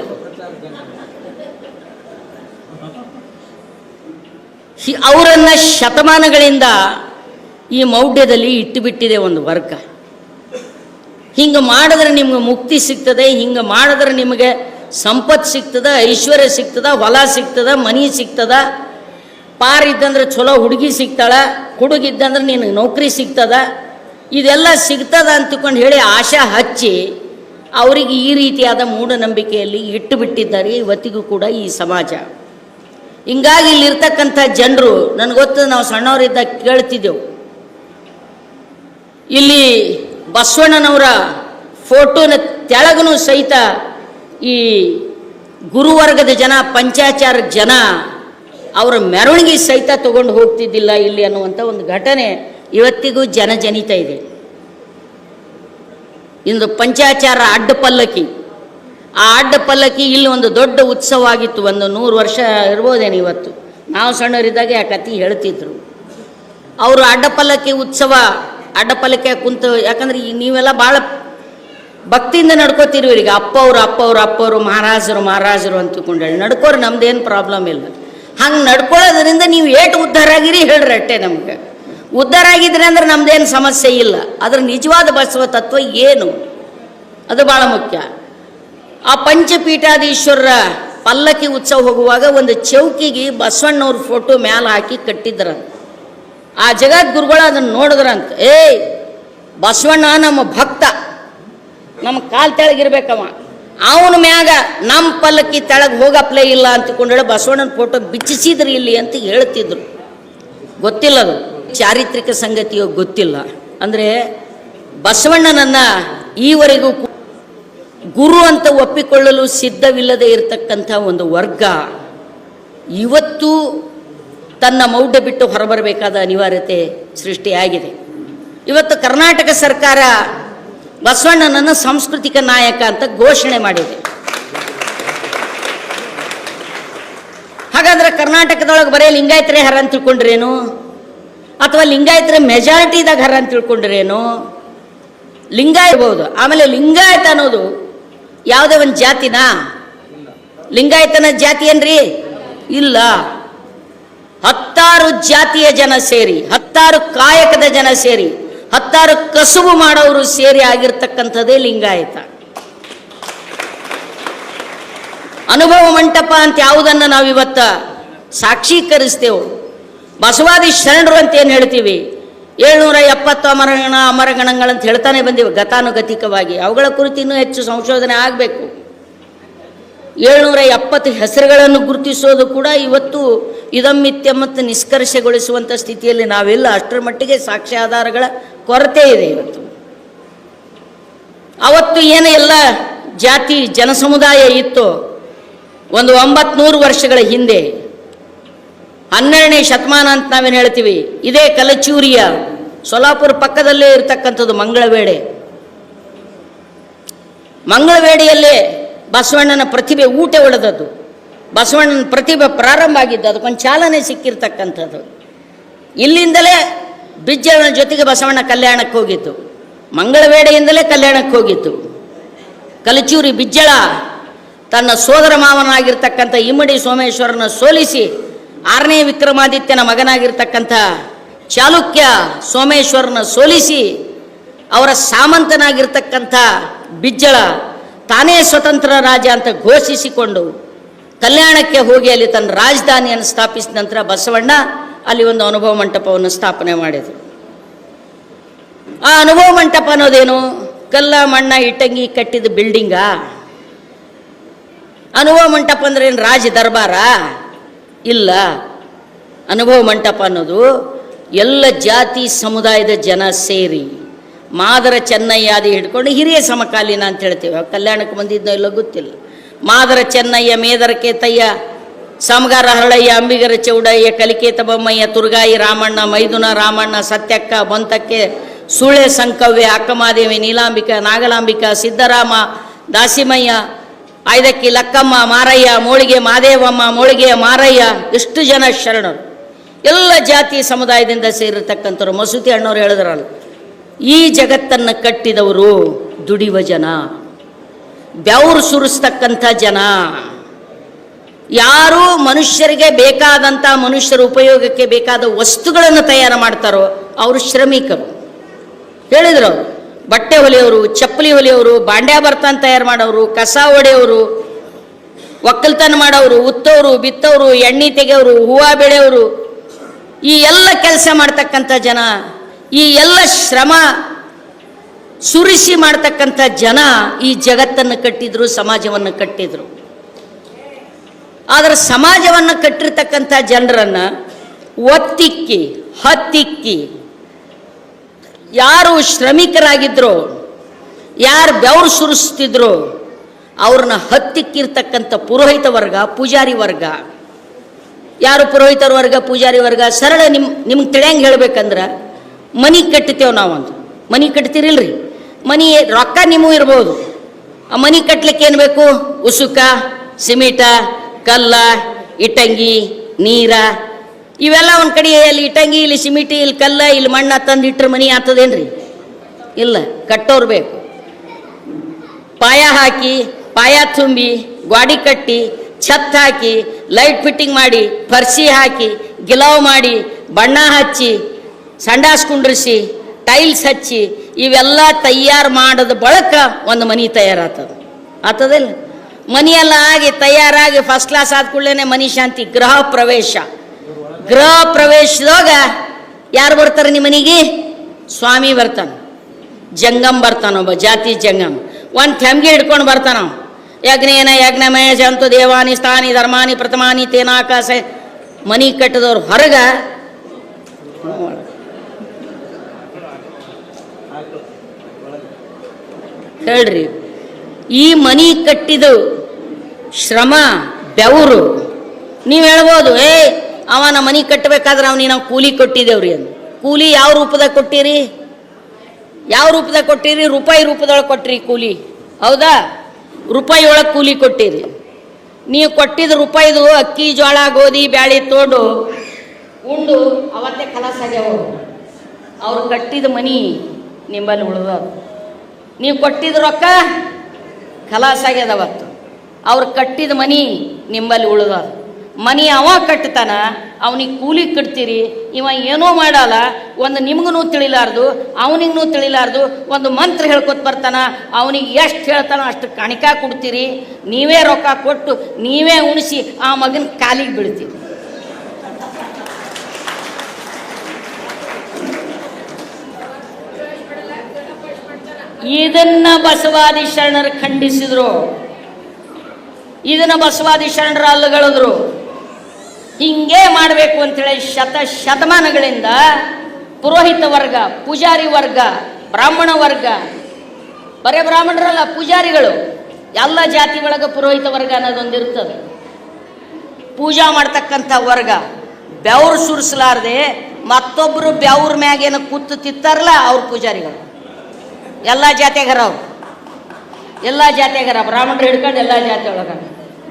ಅವರನ್ನ ಶತಮಾನಗಳಿಂದ ಈ ಮೌಢ್ಯದಲ್ಲಿ ಇಟ್ಟುಬಿಟ್ಟಿದೆ ಒಂದು ವರ್ಗ. ಹಿಂಗೆ ಮಾಡಿದ್ರೆ ನಿಮ್ಗೆ ಮುಕ್ತಿ ಸಿಗ್ತದೆ, ಹಿಂಗೆ ಮಾಡಿದ್ರೆ ನಿಮಗೆ ಸಂಪತ್ತು ಸಿಗ್ತದ, ಐಶ್ವರ್ಯ ಸಿಗ್ತದ, ಹೊಲ ಸಿಗ್ತದ, ಮನಿ ಸಿಗ್ತದ, ಪಾರಿದ್ದಂದ್ರೆ ಚಲೋ ಹುಡುಗಿ ಸಿಗ್ತಾಳ, ಹುಡುಗಿದ್ದಂದ್ರೆ ನಿನಗೆ ನೌಕರಿ ಸಿಗ್ತದ, ಇದೆಲ್ಲ ಸಿಗ್ತದ ಅಂತಕೊಂಡು ಹೇಳಿ ಆಶಾ ಹಚ್ಚಿ ಅವರಿಗೆ ಈ ರೀತಿಯಾದ ಮೂಢನಂಬಿಕೆಯಲ್ಲಿ ಇಟ್ಟು ಬಿಟ್ಟಿದ್ದಾರೆ ಇವತ್ತಿಗೂ ಕೂಡ ಈ ಸಮಾಜ. ಹಿಂಗಾಗಿ ಇಲ್ಲಿರ್ತಕ್ಕಂಥ ಜನರು ನನಗೆ ಗೊತ್ತು, ನಾವು ಸಣ್ಣವರಿದ್ದಾಗ ಕೇಳ್ತಿದ್ದೆವು, ಇಲ್ಲಿ ಬಸವಣ್ಣನವರ ಫೋಟೋನ ತೆಳಗನು ಸಹಿತ ಈ ಗುರುವರ್ಗದ ಜನ, ಪಂಚಾಚಾರ ಜನ ಅವರ ಮೆರವಣಿಗೆ ಸಹಿತ ತಗೊಂಡು ಹೋಗ್ತಿದ್ದಿಲ್ಲ ಇಲ್ಲಿ ಅನ್ನುವಂಥ ಒಂದು ಘಟನೆ ಇವತ್ತಿಗೂ ಜನಜನಿತ ಇದೆ. ಇಂದು ಪಂಚಾಚಾರ ಅಡ್ಡ ಪಲ್ಲಕ್ಕಿ, ಆ ಅಡ್ಡ ಪಲ್ಲಕ್ಕಿ ಇಲ್ಲಿ ಒಂದು ದೊಡ್ಡ ಉತ್ಸವ ಆಗಿತ್ತು. ಒಂದು 100 ವರ್ಷ ಇರ್ಬೋದೇನು ಇವತ್ತು. ನಾವು ಸಣ್ಣವರಿದ್ದಾಗ ಆ ಕತೆ ಹೇಳ್ತಿದ್ರು. ಅವರು ಅಡ್ಡ ಪಲ್ಲಕ್ಕಿ ಉತ್ಸವ, ಅಡ್ಡ ಪಲ್ಲಕ್ಕಿ ಕುಂತು, ಯಾಕಂದ್ರೆ ನೀವೆಲ್ಲ ಭಾಳ ಭಕ್ತಿಯಿಂದ ನಡ್ಕೋತೀರಿ. ಇವರಿಗೆ ಅಪ್ಪವರು ಮಹಾರಾಜರು ಅಂತಕೊಂಡು ನಡ್ಕೋರು, ನಮ್ದೇನು ಪ್ರಾಬ್ಲಮ್ ಇಲ್ಲ. ಹಂಗೆ ನಡ್ಕೊಳ್ಳೋದ್ರಿಂದ ನೀವು ಏಟು ಉದ್ಧಾರ ಆಗಿರಿ ಹೇಳ್ರಿ ಅಟ್ಟೆ. ನಮ್ಗೆ ಉದ್ಧಾರ ಆಗಿದ್ರೆ ಅಂದ್ರೆ ನಮ್ದೇನು ಸಮಸ್ಯೆ ಇಲ್ಲ. ಅದ್ರ ನಿಜವಾದ ಬಸವ ತತ್ವ ಏನು, ಅದು ಭಾಳ ಮುಖ್ಯ. ಆ ಪಂಚಪೀಠಾಧೀಶ್ವರರ ಪಲ್ಲಕ್ಕಿ ಉತ್ಸವ ಹೋಗುವಾಗ ಒಂದು ಚೌಕಿಗೆ ಬಸವಣ್ಣವ್ರ ಫೋಟೋ ಮ್ಯಾಲ ಹಾಕಿ ಕಟ್ಟಿದ್ರಂತ. ಆ ಜಗದ್ಗುರುಗಳು ಅದನ್ನು ನೋಡಿದ್ರಂತ, ಬಸವಣ್ಣ ನಮ್ಮ ಭಕ್ತ, ನಮ್ಮ ಕಾಲು ತೆಳಗಿರ್ಬೇಕವ, ಅವನ ಮ್ಯಾಗ ನಮ್ಮ ಪಲ್ಲಕ್ಕಿ ತೆಳಗೆ ಹೋಗಪ್ಲೇ ಇಲ್ಲ ಅಂತಕೊಂಡೇಳಿ ಬಸವಣ್ಣನ ಫೋಟೋ ಬಿಚ್ಚಿಸಿದ್ರಿ ಇಲ್ಲಿ ಅಂತ ಹೇಳ್ತಿದ್ರು. ಗೊತ್ತಿಲ್ಲ, ಅದು ಚಾರಿತ್ರಿಕ ಸಂಗತಿಯೋ ಗೊತ್ತಿಲ್ಲ. ಅಂದರೆ ಬಸವಣ್ಣನನ್ನು ಈವರೆಗೂ ಗುರು ಅಂತ ಒಪ್ಪಿಕೊಳ್ಳಲು ಸಿದ್ಧವಿಲ್ಲದೆ ಇರತಕ್ಕಂಥ ಒಂದು ವರ್ಗ ಇವತ್ತು ತನ್ನ ಮೌಢ್ಯ ಬಿಟ್ಟು ಹೊರಬರಬೇಕಾದ ಅನಿವಾರ್ಯತೆ ಸೃಷ್ಟಿಯಾಗಿದೆ. ಇವತ್ತು ಕರ್ನಾಟಕ ಸರ್ಕಾರ ಬಸವಣ್ಣನನ್ನು ಸಾಂಸ್ಕೃತಿಕ ನಾಯಕ ಅಂತ ಘೋಷಣೆ ಮಾಡಿದೆ. ಕರ್ನಾಟಕದೊಳಗೆ ಬರೀ ಲಿಂಗಾಯತರೇ ಹರ ಅಂತ ತಿಳ್ಕೊಂಡ್ರೇನು, ಅಥವಾ ಲಿಂಗಾಯತರ ಮೆಜಾರಿಟಿದಾಗ ಹರ ಅಂತ ತಿಳ್ಕೊಂಡ್ರೇನು? ಲಿಂಗಾಯ ಇರ್ಬೋದು. ಆಮೇಲೆ ಲಿಂಗಾಯತ ಅನ್ನೋದು ಯಾವುದೇ ಒಂದು ಜಾತಿನಾ? ಲಿಂಗಾಯತನ ಜಾತಿ ಏನ್ರಿ? ಇಲ್ಲ. 10 ಜಾತಿಯ ಜನ ಸೇರಿ, 10 ಕಾಯಕದ ಜನ ಸೇರಿ, 10 ಕಸುಬು ಮಾಡೋರು ಸೇರಿ ಆಗಿರ್ತಕ್ಕಂಥದ್ದೇ ಲಿಂಗಾಯತ. ಅನುಭವ ಮಂಟಪ ಅಂತ ಯಾವುದನ್ನು ನಾವಿವತ್ತ ಸಾಕ್ಷೀಕರಿಸ್ತೇವೆ, ಬಸವಾದಿ ಶರಣರು ಅಂತ ಏನು ಹೇಳ್ತೀವಿ, 770 ಅಮರಗಣಗಳಂತ ಹೇಳ್ತಾನೆ ಬಂದಿವೆ ಗತಾನುಗತಿಕವಾಗಿ. ಅವುಗಳ ಕುರಿತು ಇನ್ನೂ ಹೆಚ್ಚು ಸಂಶೋಧನೆ ಆಗಬೇಕು. 770 ಹೆಸರುಗಳನ್ನು ಗುರುತಿಸೋದು ಕೂಡ ಇವತ್ತು ಇದಮ್ಮಿತ್ಯ ಮತ್ತು ನಿಷ್ಕರ್ಷೆಗೊಳಿಸುವಂಥ ಸ್ಥಿತಿಯಲ್ಲಿ ನಾವೆಲ್ಲ. ಅಷ್ಟರ ಮಟ್ಟಿಗೆ ಸಾಕ್ಷ್ಯಾಧಾರಗಳ ಕೊರತೆ ಇದೆ ಇವತ್ತು. ಅವತ್ತು ಏನು ಎಲ್ಲ ಜಾತಿ ಜನಸಮುದಾಯ ಇತ್ತು, ಒಂದು 900 ವರ್ಷಗಳ ಹಿಂದೆ, 12ನೇ ಶತಮಾನ ಅಂತ ನಾವೇನು ಹೇಳ್ತೀವಿ, ಇದೇ ಕಲಚೂರಿಯ ಸೊಲಾಪುರ ಪಕ್ಕದಲ್ಲೇ ಇರತಕ್ಕಂಥದ್ದು ಮಂಗಳವೇಡೆ. ಮಂಗಳವೇಡೆಯಲ್ಲೇ ಬಸವಣ್ಣನ ಪ್ರತಿಭೆ ಊಟ ಹೊಡೆದದ್ದು, ಬಸವಣ್ಣನ ಪ್ರತಿಭೆ ಪ್ರಾರಂಭ ಆಗಿದ್ದು, ಅದಕ್ಕೊಂದು ಚಾಲನೆ ಸಿಕ್ಕಿರ್ತಕ್ಕಂಥದ್ದು. ಇಲ್ಲಿಂದಲೇ ಬಿಜ್ಜಳನ ಜೊತೆಗೆ ಬಸವಣ್ಣ ಕಲ್ಯಾಣಕ್ಕೆ ಹೋಗಿತ್ತು, ಮಂಗಳವೇಡೆಯಿಂದಲೇ ಕಲ್ಯಾಣಕ್ಕೆ ಹೋಗಿತ್ತು. ಕಲಚೂರಿ ಬಿಜ್ಜಳ ತನ್ನ ಸೋದರ ಮಾವನಾಗಿರ್ತಕ್ಕಂಥ ಇಮ್ಮಡಿ ಸೋಮೇಶ್ವರನ ಸೋಲಿಸಿ 6ನೇ ವಿಕ್ರಮಾದಿತ್ಯನ ಮಗನಾಗಿರ್ತಕ್ಕಂಥ ಚಾಲುಕ್ಯ ಸೋಮೇಶ್ವರನ ಸೋಲಿಸಿ ಅವರ ಸಾಮಂತನಾಗಿರ್ತಕ್ಕಂಥ ಬಿಜ್ಜಳ ತಾನೇ ಸ್ವತಂತ್ರ ರಾಜ ಅಂತ ಘೋಷಿಸಿಕೊಂಡು ಕಲ್ಯಾಣಕ್ಕೆ ಹೋಗಿ ಅಲ್ಲಿ ತನ್ನ ರಾಜಧಾನಿಯನ್ನು ಸ್ಥಾಪಿಸಿದ ನಂತರ ಬಸವಣ್ಣ ಅಲ್ಲಿ ಒಂದು ಅನುಭವ ಮಂಟಪವನ್ನು ಸ್ಥಾಪನೆ ಮಾಡಿದರು. ಆ ಅನುಭವ ಮಂಟಪ ಅನ್ನೋದೇನು? ಕಲ್ಲ ಮಣ್ಣ ಇಟ್ಟಂಗಿ ಕಟ್ಟಿದ ಬಿಲ್ಡಿಂಗಾ? ಅನುಭವ ಮಂಟಪ ಅಂದ್ರೆ ಏನು ರಾಜ ದರ್ಬಾರ? ಇಲ್ಲ. ಅನುಭವ ಮಂಟಪ ಅನ್ನೋದು ಎಲ್ಲ ಜಾತಿ ಸಮುದಾಯದ ಜನ ಸೇರಿ ಮಾದರ ಚೆನ್ನಯ್ಯಾದಿ ಹಿಡ್ಕೊಂಡು ಹಿರಿಯ ಸಮಕಾಲೀನ ಅಂತ ಹೇಳ್ತೇವೆ. ಕಲ್ಯಾಣಕ್ಕೆ ಬಂದಿದ್ದೋ ಇಲ್ಲೋ ಗೊತ್ತಿಲ್ಲ. ಮಾದರ ಚೆನ್ನಯ್ಯ, ಮೇದರ ಕೇತಯ್ಯ, ಸಮಗಾರ ಹರಳಯ್ಯ, ಅಂಬಿಗರ ಚೌಡಯ್ಯ, ಕಲಿಕೇತ ಬೊಮ್ಮಯ್ಯ, ತುರ್ಗಾಯಿ ರಾಮಣ್ಣ, ಮೈದುನ ರಾಮಣ್ಣ, ಸತ್ಯಕ್ಕ, ಬೊಂತಕ್ಕೆ, ಸುಳೆ ಸಂಕವ್ಯ, ಅಕ್ಕಮಾದೇವಿ, ನೀಲಾಂಬಿಕ, ನಾಗಲಾಂಬಿಕ, ಸಿದ್ದರಾಮ, ದಾಸಿಮಯ್ಯ, ಆಯ್ದಕ್ಕಿ, ಲಕ್ಕಮ್ಮ, ಮಾರಯ್ಯ, ಮೋಳಿಗೆ ಮಾದೇವಮ್ಮ, ಮೋಳಿಗೆಯ ಮಾರಯ್ಯ, ಎಷ್ಟು ಜನ ಶರಣರು, ಎಲ್ಲ ಜಾತಿ ಸಮುದಾಯದಿಂದ ಸೇರಿರ್ತಕ್ಕಂಥವ್ರು. ಮಸೂತಿ ಅಣ್ಣವ್ರು ಹೇಳಿದ್ರಲ್ಲ, ಈ ಜಗತ್ತನ್ನು ಕಟ್ಟಿದವರು ದುಡಿಯುವ ಜನ, ಬೆವರು ಸುರಿಸ್ತಕ್ಕಂಥ ಜನ. ಯಾರು ಮನುಷ್ಯರಿಗೆ ಬೇಕಾದಂಥ, ಮನುಷ್ಯರ ಉಪಯೋಗಕ್ಕೆ ಬೇಕಾದ ವಸ್ತುಗಳನ್ನು ತಯಾರು ಮಾಡ್ತಾರೋ ಅವರು ಶ್ರಮಿಕರು. ಹೇಳಿದ್ರು ಅವರು, ಬಟ್ಟೆ ಹೊಲಿಯೋರು, ಚಪ್ಪಲಿ ಹೊಲಿಯೋರು, ಬಾಂಡ್ಯ ಬರ್ತಾನ ತಯಾರು ಮಾಡೋರು, ಕಸ ಹೊಡೆಯೋರು, ಒಕ್ಕಲ್ತನ ಮಾಡೋರು, ಉತ್ತೋರು, ಬಿತ್ತೋರು, ಎಣ್ಣೆ ತೆಗೆಯೋರು, ಹೂವು ಬೆಳೆಯೋರು, ಈ ಎಲ್ಲ ಕೆಲಸ ಮಾಡ್ತಕ್ಕಂಥ ಜನ, ಈ ಎಲ್ಲ ಶ್ರಮ ಸುರಿಸಿ ಮಾಡ್ತಕ್ಕಂಥ ಜನ ಈ ಜಗತ್ತನ್ನು ಕಟ್ಟಿದ್ರು, ಸಮಾಜವನ್ನು ಕಟ್ಟಿದ್ರು. ಆದರೆ ಸಮಾಜವನ್ನು ಕಟ್ಟಿರ್ತಕ್ಕಂಥ ಜನರನ್ನು ಒತ್ತಿಕ್ಕಿ ಹತ್ತಿಕ್ಕಿ ಯಾರು ಶ್ರಮಿಕರಾಗಿದ್ರು, ಯಾರು ಬೆವರು ಸುರಿಸ್ತಿದ್ರು ಅವ್ರನ್ನ ಹತ್ತಿಕ್ಕಿರ್ತಕ್ಕಂಥ ಪುರೋಹಿತ ವರ್ಗ, ಪೂಜಾರಿ ವರ್ಗ. ಯಾರು ಪುರೋಹಿತರ ವರ್ಗ, ಪೂಜಾರಿ ವರ್ಗ? ಸರಳ ನಿಮ್ಗೆ ತಿಳಿಯಂಗೆ ಹೇಳ್ಬೇಕಂದ್ರೆ, ಮನೆ ಕಟ್ತೇವೆ ನಾವೊಂದು. ಮನೆ ಕಟ್ತೀರಿಲ್ರಿ? ಮನೆ ರೊಕ್ಕ ನಿಮಗೂ ಇರ್ಬೋದು. ಆ ಮನೆ ಕಟ್ಲಿಕ್ಕೆ ಏನು ಬೇಕು? ಉಸುಕ, ಸಿಮಿಟ, ಕಲ್ಲ, ಇಟ್ಟಂಗಿ, ನೀರ, ಇವೆಲ್ಲ ಒಂದು ಕಡೆ. ಅಲ್ಲಿ ಇಟ್ಟಂಗಿ, ಇಲ್ಲಿ ಸಿಮಿಟಿ, ಇಲ್ಲಿ ಕಲ್ಲ, ಇಲ್ಲಿ ಮಣ್ಣ ತಂದು ಇಟ್ಟರೆ ಮನೆ ಆಗ್ತದೇನ್ರಿ? ಇಲ್ಲ, ಕಟ್ಟೋರು ಬೇಕು. ಪಾಯ ಹಾಕಿ, ಪಾಯ ತುಂಬಿ, ಗಾಡಿ ಕಟ್ಟಿ, ಛತ್ ಹಾಕಿ, ಲೈಟ್ ಫಿಟ್ಟಿಂಗ್ ಮಾಡಿ, ಫರ್ಸಿ ಹಾಕಿ, ಗಿಲಾವ್ ಮಾಡಿ, ಬಣ್ಣ ಹಚ್ಚಿ, ಸಂಡಾಸ್ ಕುಂಡ್ರಿಸಿ, ಟೈಲ್ಸ್ ಹಚ್ಚಿ, ಇವೆಲ್ಲ ತಯಾರು ಮಾಡೋದ ಬಳಕ ಒಂದು ಮನೆ ಆತದಿಲ್ಲ? ಮನೆಯೆಲ್ಲ ಆಗಿ ತಯಾರಾಗಿ ಫಸ್ಟ್ ಕ್ಲಾಸ್ ಆದ ಕೂಡಲೇ ಮನಿ ಶಾಂತಿ, ಗೃಹ ಪ್ರವೇಶ. ಗೃಹ ಪ್ರವೇಶದಾಗ ಯಾರು ಬರ್ತಾರೆ ನಿಮ್ಮ ಮನೆಗೆ? ಸ್ವಾಮಿ ಬರ್ತಾನ, ಜಂಗಮ್ ಬರ್ತಾನೊಬ್ಬ, ಜಾತಿ ಜಂಗಮ್. ಒಂದು ಥೆಮ್ಗೆ ಹಿಡ್ಕೊಂಡು ಬರ್ತಾನ. ಯಜ್ಞೇನ ಯಜ್ಞಮಯ ಜಂತು ದೇವಾನಿ ಸ್ಥಾನಿ ಧರ್ಮಾನಿ ಪ್ರಥಮಾನಿ ತೇನಾಕಾಶ. ಮನಿ ಕಟ್ಟಿದವ್ರು ಹೊರಗ ಹೇಳ್ರಿ, ಈ ಮನಿ ಕಟ್ಟಿದ ಶ್ರಮ, ಬೆವರು. ನೀವು ಹೇಳ್ಬೋದು, ಅವನ ಮನಿ ಕಟ್ಟಬೇಕಾದ್ರೆ ಅವನಿಗೆ ನಾವು ಕೂಲಿ ಕೊಟ್ಟಿದ್ದೇವ್ರಿ ಅಂತ. ಕೂಲಿ ಯಾವ ರೂಪದಾಗ ಕೊಟ್ಟಿರಿ? ಯಾವ ರೂಪದಾಗ ಕೊಟ್ಟಿರಿ? ರೂಪಾಯಿ ರೂಪದೊಳಗೆ ಕೊಟ್ಟಿರಿ ಕೂಲಿ, ಹೌದಾ? ರೂಪಾಯಿ ಒಳಗೆ ಕೂಲಿ ಕೊಟ್ಟಿರಿ. ನೀವು ಕೊಟ್ಟಿದ್ದ ರೂಪಾಯಿದು ಅಕ್ಕಿ ಜೋಳ ಗೋಧಿ ಬ್ಯಾಳಿ ತೋಡು ಉಂಡು ಅವತ್ತೇ ಖಲಾಸ್ ಆಗ್ಯಾವ. ಅವ್ರು ಕಟ್ಟಿದ ಮನಿ ನಿಂಬಲ್ಲಿ ಉಳ್ದ. ನೀವು ಕೊಟ್ಟಿದ ರೊಕ್ಕ ಖಲಾಸ್ ಆಗ್ಯದ ಅವತ್ತು. ಅವ್ರು ಕಟ್ಟಿದ ಮನಿ ನಿಂಬಲ್ಲಿ ಉಳ್ದ. ಮನಿ ಅವ ಕಟ್ತಾನ, ಅವನಿಗೆ ಕೂಲಿ ಕಟ್ತೀರಿ. ಇವ ಏನೋ ಮಾಡಲ್ಲ, ಒಂದು ನಿಮ್ಗೂ ತಿಳಿಲಾರ್ದು ಅವನಿಗೂ ತಿಳಿಲಾರ್ದು ಒಂದು ಮಂತ್ರ ಹೇಳ್ಕೊತ ಬರ್ತಾನ. ಅವನಿಗೆ ಎಷ್ಟು ಹೇಳ್ತಾನೋ ಅಷ್ಟು ಕಣಿಕ ಕೊಡ್ತೀರಿ. ನೀವೇ ರೊಕ್ಕ ಕೊಟ್ಟು ನೀವೇ ಉಣಿಸಿ ಆ ಮಗನ ಕಾಲಿಗೆ ಬೀಳ್ತೀರಿ. ಇದನ್ನ ಬಸವಾದಿ ಶರಣರು ಖಂಡಿಸಿದ್ರು. ಇದನ್ನ ಬಸವಾದಿ ಶರಣರ ಅಲ್ಲಗಳಿದ್ರು. ಹಿಂಗೆ ಮಾಡಬೇಕು ಅಂತೇಳಿ ಶತಮಾನಗಳಿಂದ ಪುರೋಹಿತ ವರ್ಗ, ಪೂಜಾರಿ ವರ್ಗ, ಬ್ರಾಹ್ಮಣ ವರ್ಗ, ಬರೇ ಬ್ರಾಹ್ಮಣರಲ್ಲ ಪೂಜಾರಿಗಳು, ಎಲ್ಲ ಜಾತಿ ಒಳಗೆ ಪುರೋಹಿತ ವರ್ಗ ಅನ್ನೋದೊಂದಿರ್ತದೆ. ಪೂಜಾ ಮಾಡ್ತಕ್ಕಂಥ ವರ್ಗ ಬೆವ್ರು ಸುರಿಸಲಾರ್ದೆ ಮತ್ತೊಬ್ಬರು ಬೆವ್ರ ಮ್ಯಾಗೇನು ಕೂತು ತಿತ್ತಾರಲ್ಲ ಅವ್ರ ಪೂಜಾರಿಗಳು. ಎಲ್ಲ ಜಾತಿಯಾಗರ ಅವ್ರು, ಎಲ್ಲ ಜಾತಿಯಾಗರ. ಬ್ರಾಹ್ಮಣರು ಹಿಡ್ಕೊಂಡು ಎಲ್ಲ ಜಾತಿ ಒಳಗ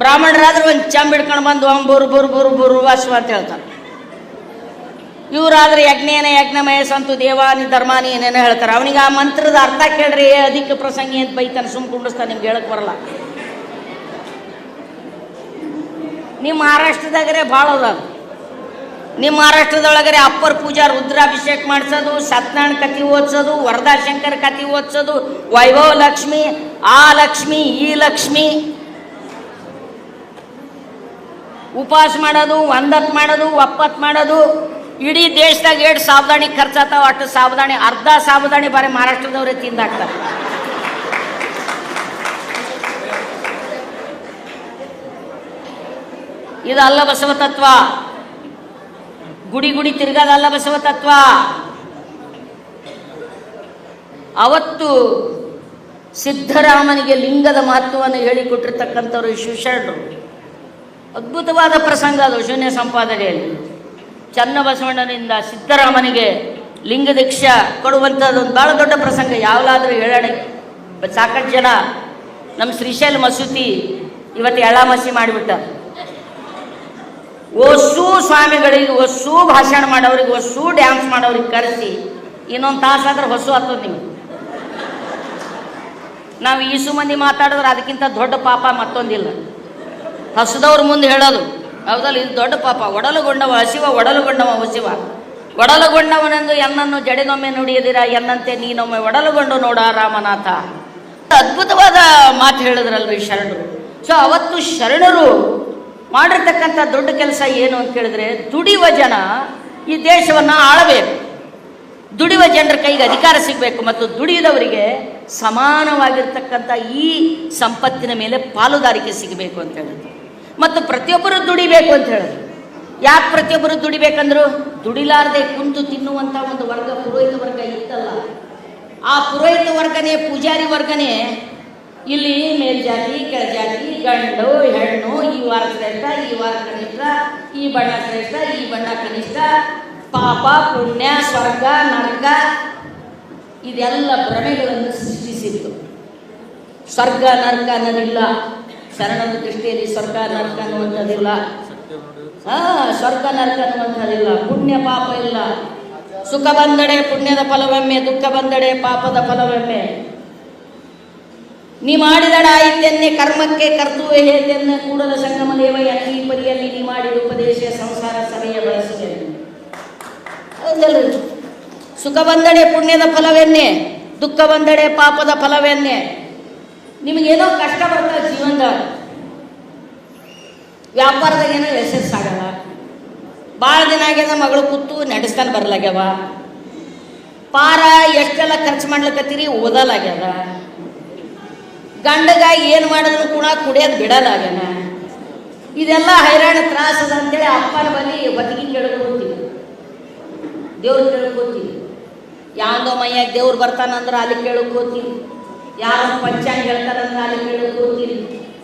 ಬ್ರಾಹ್ಮಣರಾದ್ರೆ ಒಂದು ಚಂಬ ಹಿಡ್ಕೊಂಡು ಬಂದು ಬುರು ಬುರು ಬುರು ಬುರು ವಾಸು ಅಂತ ಹೇಳ್ತಾರೆ. ಇವರಾದ್ರೆ ಯಜ್ಞೇನ ಯಜ್ಞಮಯ ಸಂತು ದೇವಾನಿ ಧರ್ಮಾನಿ ಏನೇನೋ ಹೇಳ್ತಾರೆ. ಅವನಿಗೆ ಆ ಮಂತ್ರದ ಅರ್ಥ ಕೇಳ್ರಿ, ಅಧಿಕ ಪ್ರಸಂಗಿ ಅಂತ ಬೈತಾನೆ, ಸುಮ್ ಕುಂಡಿಸ್ತಾನೆ, ನಿಮ್ಗೆ ಹೇಳಕ್ ಬರಲ್ಲ. ನಿಮ್ಮ ಮಹಾರಾಷ್ಟ್ರದಾಗರೆ ಭಾಳ ಅದ. ನಿಮ್ಮ ಮಹಾರಾಷ್ಟ್ರದೊಳಗರೆ ಅಪ್ಪರ್ ಪೂಜಾ ರುದ್ರಾಭಿಷೇಕ ಮಾಡಿಸೋದು, ಸತ್ಯನಾರಾಯಣ ಕಥೆ ಓದಿಸೋದು, ವರದಾಶಂಕರ್ ಕಥೆ ಓದಿಸೋದು, ವೈಭವ ಲಕ್ಷ್ಮಿ, ಆ ಲಕ್ಷ್ಮಿ ಈ ಲಕ್ಷ್ಮಿ, ಉಪವಾಸ ಮಾಡೋದು, ಒಂದತ್ತು ಮಾಡೋದು, ಒಪ್ಪತ್ತು ಮಾಡೋದು. ಇಡೀ ದೇಶದಾಗ ಎಷ್ಟು ಸಾವಧಾನಿ ಖರ್ಚಾತಾವ ಅಷ್ಟು ಸಾವಧಾನಿ, ಅರ್ಧ ಸಾವಧಾನಿ ಬಾರಿ ಮಹಾರಾಷ್ಟ್ರದವರೇ ತಿಂದಾಕ್ತಾರೆ. ಇದಲ್ಲ ಬಸವ ತತ್ವ. ಗುಡಿ ಗುಡಿ ತಿರ್ಗಾದಲ್ಲ ಬಸವ ತತ್ವ. ಅವತ್ತು ಸಿದ್ಧರಾಮನಿಗೆ ಲಿಂಗದ ಮಹತ್ವವನ್ನು ಹೇಳಿಕೊಟ್ಟಿರ್ತಕ್ಕಂಥವ್ರು ಶಿವಶರಣರು. ಅದ್ಭುತವಾದ ಪ್ರಸಂಗ ಅದು ಶೂನ್ಯ ಸಂಪಾದನೆಯಲ್ಲಿ. ಚನ್ನಬಸವಣ್ಣನಿಂದ ಸಿದ್ದರಾಮನಿಗೆ ಲಿಂಗ ದೀಕ್ಷಾ ಕೊಡುವಂಥದ್ದು ಒಂದು ಭಾಳ ದೊಡ್ಡ ಪ್ರಸಂಗ. ಯಾವಲಾದರೂ ಹೇಳೋಣ, ಸಾಕಷ್ಟು ಜನ ನಮ್ಮ ಶ್ರೀಶೈಲ ಮಸೂತಿ ಇವತ್ತು ಎಳ್ಳಾಮಸಿ ಮಾಡಿಬಿಟ್ಟ. ಒಸು ಸ್ವಾಮಿಗಳಿಗೆ, ಒಸು ಭಾಷಣ ಮಾಡೋರಿಗೆ, ಒಸು ಡ್ಯಾನ್ಸ್ ಮಾಡೋರಿಗೆ ಕರೆಸಿ ಇನ್ನೊಂದು ತಾಸಾದ್ರೆ ಹೊಸು ಆಗ್ತದೆ ನಿಮಗೆ. ನಾವು ಈಸು ಮಂದಿ ಮಾತಾಡಿದ್ರೆ ಅದಕ್ಕಿಂತ ದೊಡ್ಡ ಪಾಪ ಮತ್ತೊಂದಿಲ್ಲ. ಹಸದವ್ರ ಮುಂದೆ ಹೇಳೋದು ಹೌದಲ್ಲ, ಇದು ದೊಡ್ಡ ಪಾಪ. ಒಡಲುಗೊಂಡವ ಹಸಿವ, ಒಡಲುಗೊಂಡವ ಹಸಿವ. ಒಡಲುಗೊಂಡವನೆಂದು ಎನ್ನನ್ನು ಜಡೆನೊಮ್ಮೆ ನುಡಿಯದಿರ, ಎನ್ನಂತೆ ನೀನೊಮ್ಮೆ ಒಡಲುಗೊಂಡು ನೋಡ ರಾಮನಾಥ. ಅದ್ಭುತವಾದ ಮಾತು ಹೇಳಿದ್ರಲ್ರಿ ಶರಣರು. ಸೊ ಅವತ್ತು ಶರಣರು ಮಾಡಿರ್ತಕ್ಕಂಥ ದೊಡ್ಡ ಕೆಲಸ ಏನು ಅಂತ ಕೇಳಿದ್ರೆ, ದುಡಿಯುವ ಜನ ಈ ದೇಶವನ್ನು ಆಳಬೇಕು. ದುಡಿಯುವ ಜನರ ಕೈಗೆ ಅಧಿಕಾರ ಸಿಗಬೇಕು ಮತ್ತು ದುಡಿಯದವರಿಗೆ ಸಮಾನವಾಗಿರ್ತಕ್ಕಂಥ ಈ ಸಂಪತ್ತಿನ ಮೇಲೆ ಪಾಲುದಾರಿಕೆ ಸಿಗಬೇಕು ಅಂತ ಹೇಳಿದ್ರು. ಮತ್ತು ಪ್ರತಿಯೊಬ್ಬರು ದುಡಿಬೇಕು ಅಂತ ಹೇಳಿದ್ರು. ಯಾಕೆ ಪ್ರತಿಯೊಬ್ಬರು ದುಡಿಬೇಕಂದ್ರು, ದುಡಿಲಾರದೆ ಕುಂತು ತಿನ್ನುವಂಥ ಒಂದು ವರ್ಗ ಪುರೋಹಿತ ವರ್ಗ ಇತ್ತಲ್ಲ, ಆ ಪುರೋಹಿತ ವರ್ಗನೇ, ಪೂಜಾರಿ ವರ್ಗನೇ ಇಲ್ಲಿ ಮೇಲ್ಜಾತಿ ಕೆಳಜಾತಿ, ಗಂಡು ಹೆಣ್ಣು, ಈ ವಾರ ಶ್ರೇಷ್ಠ, ಈ ವಾರ ಕನಿಷ್ಠ, ಈ ಬಣ್ಣ ಶ್ರೇಷ್ಠ, ಈ ಬಣ್ಣ ಕನಿಷ್ಠ, ಪಾಪ ಪುಣ್ಯ, ಸ್ವರ್ಗ ನರಕ, ಇದೆಲ್ಲ ಭ್ರಮೆಗಳನ್ನು ಸೃಷ್ಟಿಸಿತ್ತು. ಸ್ವರ್ಗ ನರಕ ಅನ್ನೋದಿಲ್ಲ ಶರಣರ ದೃಷ್ಟಿಯಲ್ಲಿ. ಸ್ವರ್ಗ ನರಕ ಅನ್ನುವಂಥದ್ದಿಲ್ಲ. ಸ್ವರ್ಗ ನರಕ ಅನ್ನುವಂಥದ್ದಿಲ್ಲ. ಪುಣ್ಯ ಪಾಪ ಇಲ್ಲ. ಸುಖ ಬಂದಡೆ ಪುಣ್ಯದ ಫಲವೊಮ್ಮೆ, ದುಃಖ ಬಂದಡೆ ಪಾಪದ ಫಲವೊಮ್ಮೆ. ನೀ ಮಾಡಿದಡ ಆಯಿತೆನ್ನೆ ಕರ್ಮಕ್ಕೆ ಕರ್ತವ್ಯ ಹೇತೆನ್ನ ಕೂಡಲ ಸಂಗಮ ದೇವ ಈ ಪರಿಯಲ್ಲಿ ನೀ ಮಾಡಿದ ಉಪದೇಶ ಸಂಸಾರ ಸಭೆಯ ಬಳಸಿದೆ. ಸುಖ ಬಂದಡೆ ಪುಣ್ಯದ ಫಲವೆನ್ನೆ, ದುಃಖ ಬಂದಡೆ ಪಾಪದ ಫಲವೆನ್ನೆ. ನಿಮಗೇನೋ ಕಷ್ಟ ಬರ್ತದೆ ಜೀವನದಾಗ, ವ್ಯಾಪಾರದಾಗ ಏನೋ ಯಶಸ್ಸಾಗಲ್ಲ, ಭಾಳ ದಿನ ಆಗ್ಯದ ಮಗಳು ಕೂತು ನಡೆಸ್ತಾನೆ ಬರ್ಲಾಗ್ಯವ, ಪಾರ ಎಷ್ಟೆಲ್ಲ ಖರ್ಚು ಮಾಡ್ಲಿಕ್ಕತ್ತೀರಿ ಓದಲಾಗ್ಯದ, ಗಂಡಗ ಏನು ಮಾಡಿದ್ರು ಕೂಡ ಕುಡಿಯೋದು ಬಿಡಲಾಗ್ಯಾನ. ಇದೆಲ್ಲ ಹೈರಾಣ ತ್ರಾಸದ ಅಂತೇಳಿ ಅಪ್ಪನ ಬಳಿ ಬದುಕಿ ಕೇಳ್ಕೊತೀವಿ, ದೇವ್ರು ಕೇಳ್ಕೊತೀವಿ. ಯಾವುದೋ ಮೈಯಾಗ ದೇವ್ರು ಬರ್ತಾನಂದ್ರೆ ಅಲ್ಲಿ ಕೇಳ್ಕೊತೀವಿ, ಯಾರೋ ಪಂಚಾಂಗ ಹೇಳ್ತಾರಂದ್ರೆ ಅಲ್ಲಿ ಕೇಳ್ಕೊತೀವಿ.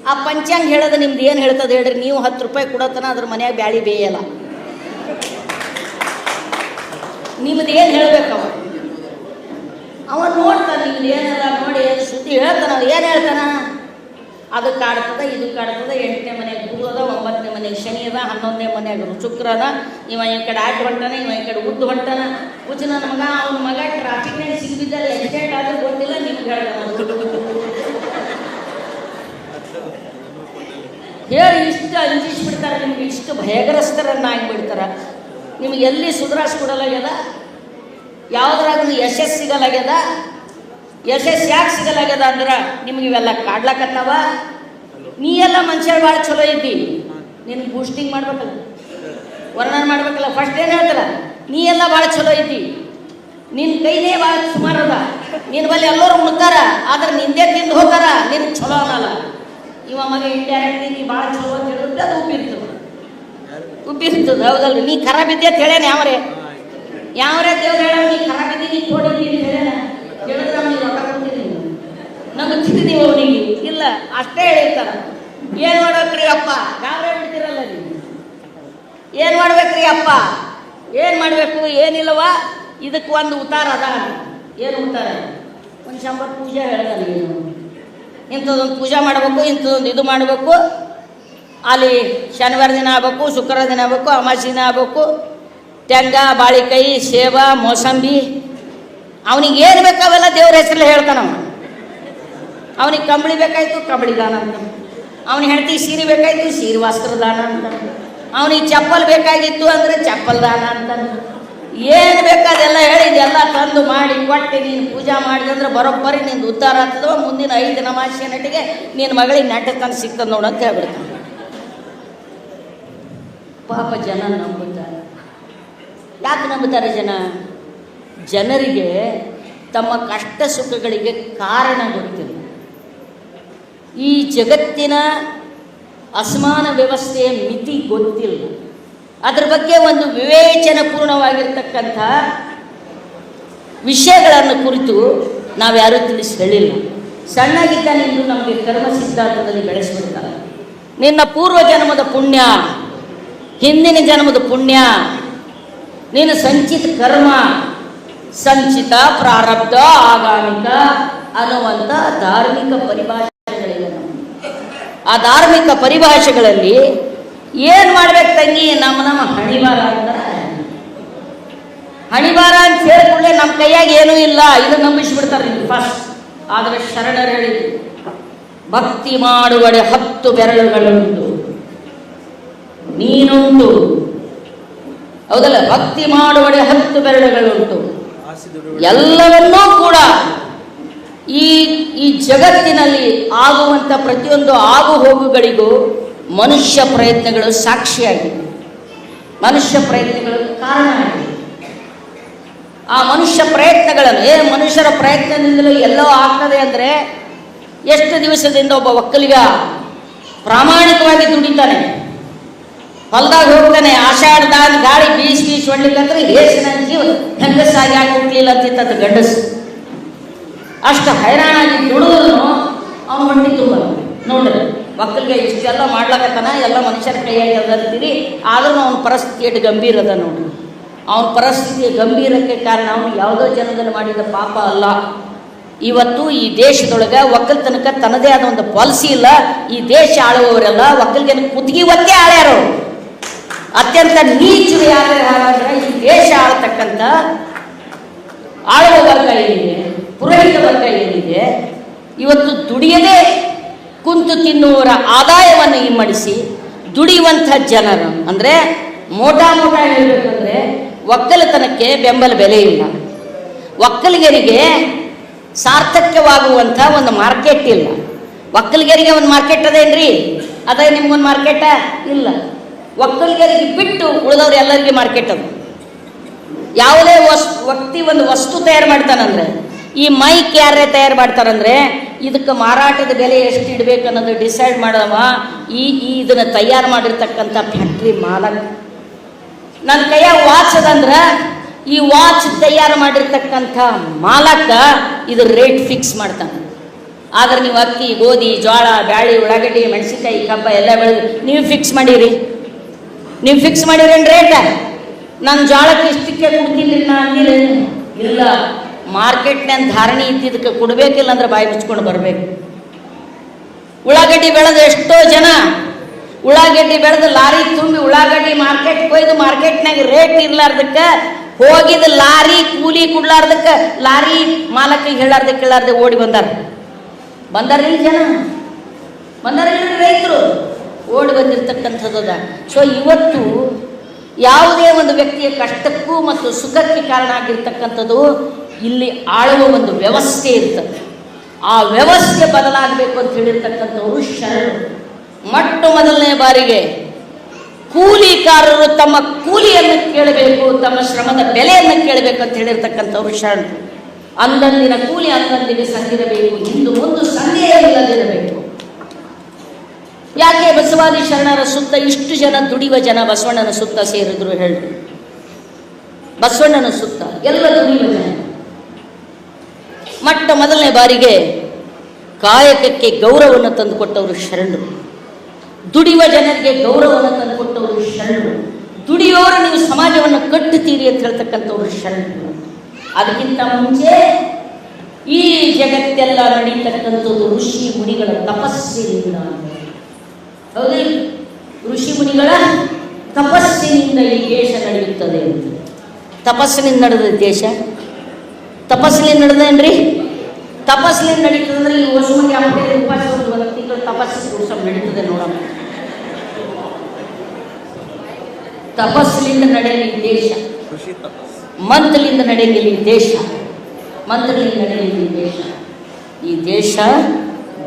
ಆ ಪಂಚಾಂಗ ಹೇಳೋದು ನಿಮ್ದು ಏನು ಹೇಳ್ತದೆ ಹೇಳ್ರಿ, ನೀವು 10 ರೂಪಾಯಿ ಕೊಡೋತನ ಅದ್ರ ಮನ್ಯಾಗ ಬ್ಯಾಳಿ ಬೇಯಲ್ಲ. ನಿಮ್ದು ಏನು ಹೇಳ್ಬೇಕವ, ಅವ ನೋಡ್ತಾನೆ ನಿಮ್ದು ಏನಲ್ಲ ನೋಡಿ ಸುದ್ದಿ ಹೇಳ್ತಾನ. ಏನು ಹೇಳ್ತಾನ, ಅದು ಕಾಡ್ತದ ಇದು ಕಾಡ್ತದ, 8ನೇ ಮನೆಗೆ ಗುರು ಅದ, 9ನೇ ಮನೆಗೆ ಶನಿ ಅದ, 11ನೇ ಮನೆಯಾಗ ಶುಕ್ರ ಅದ. ಇವ ಈ ಕಡೆ ಆಟ ಹೊಂಟಾನ, ಇವ ಈ ಕಡೆ ಉದ್ದು ಹೊಂಟಾನ. ನನ್ನ ಮಗ ಅವನ ಮಗ ಟ್ರಾಫಿಕ್ನಾಗ ಸಿಗ್ಬಿದ್ದಲ್ಲಿ ಆಕ್ಸಿಡೆಂಟ್ ಆದ್ರೆ ಗೊತ್ತಿಲ್ಲ, ನಿಮ್ಗೆ ಹೇಳಿ ಇಷ್ಟು ಅಂಜಿಸ್ಬಿಡ್ತಾರೆ, ನಿಮ್ಗೆ ಇಷ್ಟು ಭಯಗ್ರಸ್ತರನ್ನಾಗಿಬಿಡ್ತಾರೆ. ನಿಮ್ಗೆ ಎಲ್ಲಿ ಸುಧಾರಿಸ್ಕೊಡಲಾಗ್ಯದ, ಯಾವುದ್ರಾಗ ಯಶಸ್ಸು ಸಿಗಲಾಗ್ಯದ. ಯಶಸ್ಸು ಯಾಕೆ ಸಿಗಲಾಗ್ಯದ ಅಂದ್ರೆ ನಿಮ್ಗೆ ಇವೆಲ್ಲ ಕಾಡ್ಲಾಕತ್ತಾವ. ನೀ ಎಲ್ಲ ಮನುಷ್ಯ ಭಾಳ ಚಲೋ ಇದ್ದಿ, ನಿನ್ನ ಬೂಸ್ಟಿಂಗ್ ಮಾಡ್ಬೇಕಲ್ಲ, ವರ್ಣನೆ ಮಾಡ್ಬೇಕಲ್ಲ. ಫಸ್ಟ್ ಏನು ಹೇಳ್ತಾರ, ನೀ ಎಲ್ಲ ಭಾಳ ಚಲೋ ಇದ್ದಿ, ನಿನ್ನ ಕೈನೇ ಭಾಳ ಸುಮಾರದ, ನಿನ್ನ ಬಲ್ಲಿ ಎಲ್ಲರೂ ಉಣ್ತಾರ, ಆದ್ರೆ ನಿಂದೇ ತಿಂದು ಹೋಗಾರ, ನಿನ್ ಚಲೋ ಅನ್ನಲ್ಲ. ಇವ ಮಗ ಇಂಡೈರೆಕ್ಟ್ಲಿ ನೀ ಭಾಳ ಚಲೋ ಅಂತ ಹೇಳಿದ್ರೆ ಅದು ಉಬ್ಬಿರ್ತದೆ. ಹೌದಲ್ರಿ? ನೀ ಖರಾಬ್ ಇದ್ದೆ ಅಂತ ಹೇಳ್ಯಾನ ಯಾವ್ರೇ ದೇವ್ರು ಹೇಳ, ನೀ ಖರಾಬ್ ಇದ್ದಿ, ನೀ ತೋಡಿದ್ದಿ ಅಂತ ಹೇಳ್ಯಾನ. ಹೇಳಿದ್ರೆ ಅವ್ನಿಗೆ ರೊಕ್ಕ ಕೊಡ್ತೀನಿ, ನಮ್ಗೆ ತಿಂದಿದ್ದೀವಿ ಅವನಿಗೆ ಇಲ್ಲ, ಅಷ್ಟೇ ಹೇಳಿರ್ತಾರ. ಏನು ಮಾಡ್ಬೇಕ್ರಿ ಅಪ್ಪ, ಗಾಬರಿ ಬಿಡ್ತಿರಲ್ಲ ನೀವು. ಏನು ಮಾಡ್ಬೇಕ್ರಿ ಅಪ್ಪ, ಏನು ಮಾಡಬೇಕು ಏನಿಲ್ಲವ, ಇದಕ್ಕೆ ಒಂದು ಉತ್ತಾರ ಅದ. ಏನು ಉತ್ತಾರ? ಒಂದು 100 ಪೂಜೆ ಹೇಳ್ದ ನೀನು, ಇಂಥದ್ದೊಂದು ಪೂಜೆ ಮಾಡಬೇಕು, ಇಂಥದ್ದೊಂದು ಇದು ಮಾಡಬೇಕು. ಅಲ್ಲಿ ಶನಿವಾರ ದಿನ ಆಗ್ಬೇಕು, ಶುಕ್ರವಾರ ದಿನ ಆಗ್ಬೇಕು, ಅಮಾವಾಸ್ಯೆ ದಿನ ಆಗ್ಬೇಕು. ತೆಂಗ, ಬಾಳಿಕಾಯಿ, ಸೇಬ, ಮೋಸಂಬಿ, ಅವನಿಗೆ ಏನು ಬೇಕು ಅವೆಲ್ಲ ದೇವ್ರ ಹೆಸರಲ್ಲಿ ಹೇಳ್ತಾನವ. ಅವನಿಗೆ ಕಂಬಳಿ ಬೇಕಾಯ್ತು, ಕಂಬಳಿ ದಾನ ಅಂತ. ಅವನಿಗೆ ಹೆಂಡತಿ ಸೀರೆ ಬೇಕಾಯ್ತು, ಸೀರೆ ವಸ್ತ್ರ ದಾನ ಅಂತ. ಅವನಿಗೆ ಚಪ್ಪಲ್ ಬೇಕಾಗಿತ್ತು ಅಂದರೆ ಚಪ್ಪಲ್ ದಾನ ಅಂತ. ಏನು ಬೇಕಾದೆಲ್ಲ ಹೇಳಿದೆಲ್ಲ ತಂದು ಮಾಡಿ ಕೊಟ್ಟು ನೀನು ಪೂಜೆ ಮಾಡಿದಂದ್ರೆ ಬರೋಬ್ಬರಿ ನಿಂದು ಉದ್ಧಾರ ಆಗ್ತದವ. ಮುಂದಿನ 5 ಅಮಾವಾಸ್ಯೆ ನಟಿಗೆ ನಿನ್ನ ಮಗಳಿಗೆ ನೆಟ್ಟತನ ಸಿಗ್ತದೆ ನೋಡು ಅಂತ ಹೇಳ್ಬಿಡ್ತಾನೆ. ಪಾಪ ಜನ ನಂಬುತ್ತಾರೆ. ಯಾಕೆ ನಂಬುತ್ತಾರೆ ಜನ? ಜನರಿಗೆ ತಮ್ಮ ಕಷ್ಟ ಸುಖಗಳಿಗೆ ಕಾರಣ ಗೊತ್ತಿಲ್ಲ. ಈ ಜಗತ್ತಿನ ಅಸಮಾನ ವ್ಯವಸ್ಥೆಯ ಮಿತಿ ಗೊತ್ತಿಲ್ಲ. ಅದ್ರ ಬಗ್ಗೆ ಒಂದು ವಿವೇಚನಪೂರ್ಣವಾಗಿರ್ತಕ್ಕಂಥ ವಿಷಯಗಳನ್ನು ಕುರಿತು ನಾವ್ಯಾರೂ ತಿಳಿಸಿ ಹೇಳಿಲ್ಲ. ಸಣ್ಣಗಿದ್ದ ನಿಂದು ನಮಗೆ ಕರ್ಮ ಸಿದ್ಧಾಂತದಲ್ಲಿ ಬೆಳೆಸಿಬಿಡ್ತಾರೆ. ನಿನ್ನ ಪೂರ್ವ ಜನ್ಮದ ಪುಣ್ಯ, ಹಿಂದಿನ ಜನ್ಮದ ಪುಣ್ಯ, ನೀನು ಸಂಚಿತ ಕರ್ಮ, ಸಂಚಿತ, ಪ್ರಾರಬ್ಧ, ಆಗಾಮಿಕ ಅನ್ನುವಂಥ ಧಾರ್ಮಿಕ ಪರಿಭಾಷೆಗಳಿವೆ. ಆ ಧಾರ್ಮಿಕ ಪರಿಭಾಷೆಗಳಲ್ಲಿ ಏನು ಮಾಡ್ಬೇಕು ತಂಗಿ, ನಮ್ಮ ಹಣಿವಾರ ಅಂತಾರೆ. ಹಣಿವಾರ ಅಂತ ಹೇಳಿಕೊಳ್ಳೆ ನಮ್ಮ ಕೈಯಾಗ ಏನೂ ಇಲ್ಲ, ಇದು ನಂಬಿಸ್ಬಿಡ್ತಾರೆ ನೀವು ಫಸ್ಟ್. ಆದರೆ ಶರಣರು ಹೇಳಿದ್ರು, ಭಕ್ತಿ ಮಾಡುವಡೆ 10 ಬೆರಳುಗಳುಂಟು, ನೀನುಂಟು. ಹೌದಲ್ಲ? ಭಕ್ತಿ ಮಾಡುವಡೆ 10 ಬೆರಳುಗಳುಂಟು. ಎಲ್ಲವನ್ನೂ ಕೂಡ ಈ ಜಗತ್ತಿನಲ್ಲಿ ಆಗುವಂಥ ಪ್ರತಿಯೊಂದು ಆಗು ಹೋಗುಗಳಿಗೂ ಮನುಷ್ಯ ಪ್ರಯತ್ನಗಳು ಸಾಕ್ಷಿಯಾಗಿವೆ, ಮನುಷ್ಯ ಪ್ರಯತ್ನಗಳು ಕಾರಣ ಆಗಿದೆ. ಆ ಮನುಷ್ಯ ಪ್ರಯತ್ನಗಳನ್ನು ಮನುಷ್ಯರ ಪ್ರಯತ್ನದಿಂದಲೂ ಎಲ್ಲೋ ಆಗ್ತದೆ ಅಂದರೆ, ಎಷ್ಟು ದಿವಸದಿಂದ ಒಬ್ಬ ಒಕ್ಕಲಿಗ ಪ್ರಾಮಾಣಿಕವಾಗಿ ದುಡಿತಾನೆ, ಹೊಲ್ದಾಗ ಹೋಗ್ತಾನೆ, ಆಷಾಢದಾಗ ಗಾಳಿ ಬೀಸಿ ಹೊಡ್ಲಿಕ್ಕಂದ್ರೆ ಹೇಸಿನ ಜೀವ ಹೆಂಗಸಾಗಿ ಹೋಗ್ಲಿಲ್ಲ ಅಂತಿತ್ತದ ಗಂಡಸು. ಅಷ್ಟು ಹೈರಾಣಾಗಿ ದುಡಿದ್ರು ಅವನು ಹೊಟ್ಟಿ ತುಂಬ. ನೋಡ್ರಿ, ಒಕ್ಕಲಿಗೆ ಇಷ್ಟೆಲ್ಲ ಮಾಡ್ಲಕತ್ತಾನ, ಎಲ್ಲ ಮನುಷ್ಯರ ಕೈಯಾಗಿ ಅಂತೀರಿ, ಆದ್ರೂ ಅವನ ಪರಿಸ್ಥಿತಿ ಎಷ್ಟು ಗಂಭೀರ ಅದ ನೋಡ್ರಿ. ಅವನ ಪರಿಸ್ಥಿತಿಯ ಗಂಭೀರಕ್ಕೆ ಕಾರಣ ಅವನು ಯಾವುದೋ ಜನದಲ್ಲಿ ಮಾಡಿದ ಪಾಪ ಅಲ್ಲ. ಇವತ್ತು ಈ ದೇಶದೊಳಗೆ ಒಕ್ಕಲ್ತನಕ ತನ್ನದೇ ಆದ ಒಂದು ಪಾಲಿಸಿ ಇಲ್ಲ. ಈ ದೇಶ ಆಳುವವರೆಲ್ಲ ಒಕ್ಕಲಿಗೆ ಕುತ್ತಿಗೆ ಒತ್ತೆ ಆಳ್ಯಾರು. ಅತ್ಯಂತ ನೀಚರು ಯಾರು ಹಾಗಾದ್ರೆ ಈ ದೇಶ ಆಳ್ತಕ್ಕಂಥ ಆಳುವ ವರ್ಗ ಏನಿದೆ, ಪುರೋಹಿತ ವರ್ಗ ಏನಿದೆ, ಇವತ್ತು ದುಡಿಯದೇ ಕುಂತು ತಿನ್ನುವವರ ಆದಾಯವನ್ನು ಇಮ್ಮಡಿಸಿ ದುಡಿಯುವಂಥ ಜನರು ಅಂದರೆ ಮೋಟಾ ಹೇಳಬೇಕಂದ್ರೆ ಒಕ್ಕಲತನಕ್ಕೆ ಬೆಂಬಲ ಬೆಲೆ ಇಲ್ಲ. ಒಕ್ಕಲಿಗರಿಗೆ ಸಾರ್ಥಕ್ಯವಾಗುವಂಥ ಒಂದು ಮಾರ್ಕೆಟ್ ಇಲ್ಲ. ಒಕ್ಕಲಿಗರಿಗೆ ಒಂದು ಮಾರ್ಕೆಟ್ ಅದೇನ್ರಿ? ಅದೇ ನಿಮ್ಗೊಂದು ಮಾರ್ಕೆಟ ಇಲ್ಲ. ಒಕ್ಕಲಿಗರಿಗೆ ಬಿಟ್ಟು ಉಳಿದವ್ರು ಎಲ್ಲರಿಗೆ ಮಾರ್ಕೆಟ್ ಅದು. ಯಾವುದೇ ವ್ಯಕ್ತಿ ಒಂದು ವಸ್ತು ತಯಾರು ಮಾಡ್ತಾನಂದ್ರೆ, ಈ ಮೈಕ್ ಯಾರೇ ತಯಾರು ಮಾಡ್ತಾರಂದ್ರೆ ಇದಕ್ಕೆ ಮಾರಾಟದ ಬೆಲೆ ಎಷ್ಟು ಇಡಬೇಕು ಅನ್ನೋದು ಡಿಸೈಡ್ ಮಾಡವ ಇದನ್ನು ತಯಾರು ಮಾಡಿರ್ತಕ್ಕಂಥ ಫ್ಯಾಕ್ಟ್ರಿ ಮಾಲಕ. ನನ್ನ ಕೈಯಾಗ ವಾಚ್ ಅದಂದ್ರೆ ಈ ವಾಚ್ ತಯಾರು ಮಾಡಿರ್ತಕ್ಕಂಥ ಮಾಲಕ ಇದು ರೇಟ್ ಫಿಕ್ಸ್ ಮಾಡ್ತಾನೆ. ಆದ್ರೆ ನೀವು ಅಕ್ಕಿ, ಗೋಧಿ, ಜೋಳ, ಬ್ಯಾಳಿ, ಉಳ್ಳಾಗಡ್ಡಿ, ಮೆಣಸಿನ್ಕಾಯಿ, ಕಬ್ಬ ಎಲ್ಲ ಬೆಳೆದು ನೀವು ಫಿಕ್ಸ್ ಮಾಡಿರಿ. ನೀವು ಫಿಕ್ಸ್ ಮಾಡಿರೇನು ರೇಟ? ನಾನು ಜೋಳಕ್ಕೆ ಇಷ್ಟಕ್ಕೆ ಕೊಡ್ತೀನಿ ನಾ ಅಂದಿಲ್ಲ. ಇಲ್ಲ, ಮಾರ್ಕೆಟ್ನ ಧಾರಣೆ ಇದ್ದಿದ್ದಕ್ಕೆ ಕೊಡಬೇಕಿಲ್ಲ ಅಂದ್ರೆ ಬಾಯಿ ಮುಚ್ಕೊಂಡು ಬರಬೇಕು. ಉಳ್ಳಾಗಡ್ಡಿ ಬೆಳೆದು ಎಷ್ಟೋ ಜನ ಉಳ್ಳಾಗಡ್ಡಿ ಬೆಳೆದು ಲಾರಿ ತುಂಬಿ ಉಳ್ಳಾಗಡ್ಡಿ ಮಾರ್ಕೆಟ್ ಕೊಯ್ದು ಮಾರ್ಕೆಟ್ನಾಗ ರೇಟ್ ಇರ್ಲಾರ್ದಕ್ಕೆ ಹೋಗಿದ ಲಾರಿ ಕೂಲಿ ಕೊಡ್ಲಾರ್ದಕ್ಕೆ ಲಾರಿ ಮಾಲಕಿಗೆ ಹೇಳಾರ್ದೆ ಓಡಿ ಬಂದಾರಿಲ್ಲ ಜನ, ಬಂದಾರಿಲ್ಲ ರೈತರು, ಓಡಿ ಬಂದಿರತಕ್ಕಂಥದ್ದು. ಸೊ ಇವತ್ತು ಯಾವುದೇ ಒಂದು ವ್ಯಕ್ತಿಯ ಕಷ್ಟಕ್ಕೂ ಮತ್ತು ಸುಖಕ್ಕೆ ಕಾರಣ ಆಗಿರ್ತಕ್ಕಂಥದ್ದು ಇಲ್ಲಿ ಆಳುವ ಒಂದು ವ್ಯವಸ್ಥೆ ಇರ್ತದೆ. ಆ ವ್ಯವಸ್ಥೆ ಬದಲಾಗಬೇಕು ಅಂತ ಹೇಳಿರ್ತಕ್ಕಂಥವ್ರು ಶರಣರು. ಮೊಟ್ಟ ಮೊದಲನೇ ಬಾರಿಗೆ ಕೂಲಿಕಾರರು ತಮ್ಮ ಕೂಲಿಯನ್ನು ಕೇಳಬೇಕು, ತಮ್ಮ ಶ್ರಮದ ಬೆಲೆಯನ್ನು ಕೇಳಬೇಕು ಅಂತ ಹೇಳಿರ್ತಕ್ಕಂಥವ್ರು ಶರಣರು. ಅಂದಂದಿನ ಕೂಲಿ ಅಂದಂದಿಗೆ ಸಂದಿರಬೇಕು, ಇಂದು ಮುಂದೆ ಸಂದೇಹ ಇಲ್ಲದಿರಬೇಕು. ಯಾಕೆ ಬಸವಾದಿ ಶರಣರ ಸುತ್ತ ಇಷ್ಟು ಜನ ದುಡಿಯುವ ಜನ ಬಸವಣ್ಣನ ಸುತ್ತ ಸೇರಿದ್ರು ಹೇಳಿ? ಬಸವಣ್ಣನ ಸುತ್ತ ಎಲ್ಲ ದುಡಿಯುವ ಜನ. ಮೊಟ್ಟ ಮೊದಲನೇ ಬಾರಿಗೆ ಕಾಯಕಕ್ಕೆ ಗೌರವವನ್ನು ತಂದುಕೊಟ್ಟವರು ಶರಣರು. ದುಡಿಯುವ ಜನರಿಗೆ ಗೌರವವನ್ನು ತಂದುಕೊಟ್ಟವರು ಶರಣರು. ದುಡಿಯೋರು ನೀವು ಸಮಾಜವನ್ನು ಕಟ್ಟುತ್ತೀರಿ ಅಂತ ಹೇಳ್ತಕ್ಕಂಥವ್ರು ಶರಣರು. ಅದಕ್ಕಿಂತ ಮುಂಚೆ ಈ ಜಗತ್ತೆಲ್ಲ ನಡೀತಕ್ಕಂಥದ್ದು ಋಷಿ ಮುನಿಗಳ ತಪಸ್ಸಿನಿಂದ. ಹೌದು, ಋಷಿ ಮುನಿಗಳ ತಪಸ್ಸಿನಿಂದ ಈ ದೇಶ ನಡೆಯುತ್ತದೆ. ತಪಸ್ಸಿನಿಂದ ನಡೆದ ದೇಶ, ತಪಸ್ಸಿನಿಂದ ನಡೆದೇನ್ರಿ? ತಪಸ್ಸಿನಿಂದ ನಡೀತದಂದ್ರೆ ಈ ವರ್ಷ ಮಂದಿ ಅಪ್ಪೆ ಉಪವಾಸ ಒಂದು ತಿಂಗಳು ತಪಸ್ಸು ಕೂರ್ಸ ನಡೀತದೆ ನೋಡೋಣ. ತಪಸ್ಸಿನಿಂದ ನಡೆಯಲಿ ದೇಶ, ಮಂತ್ರಲಿಂದ ನಡೆಯಲಿ ದೇಶ, ಮಂತ್ರಲಿಂದ ನಡೆಯಲಿ ದೇಶ. ಈ ದೇಶ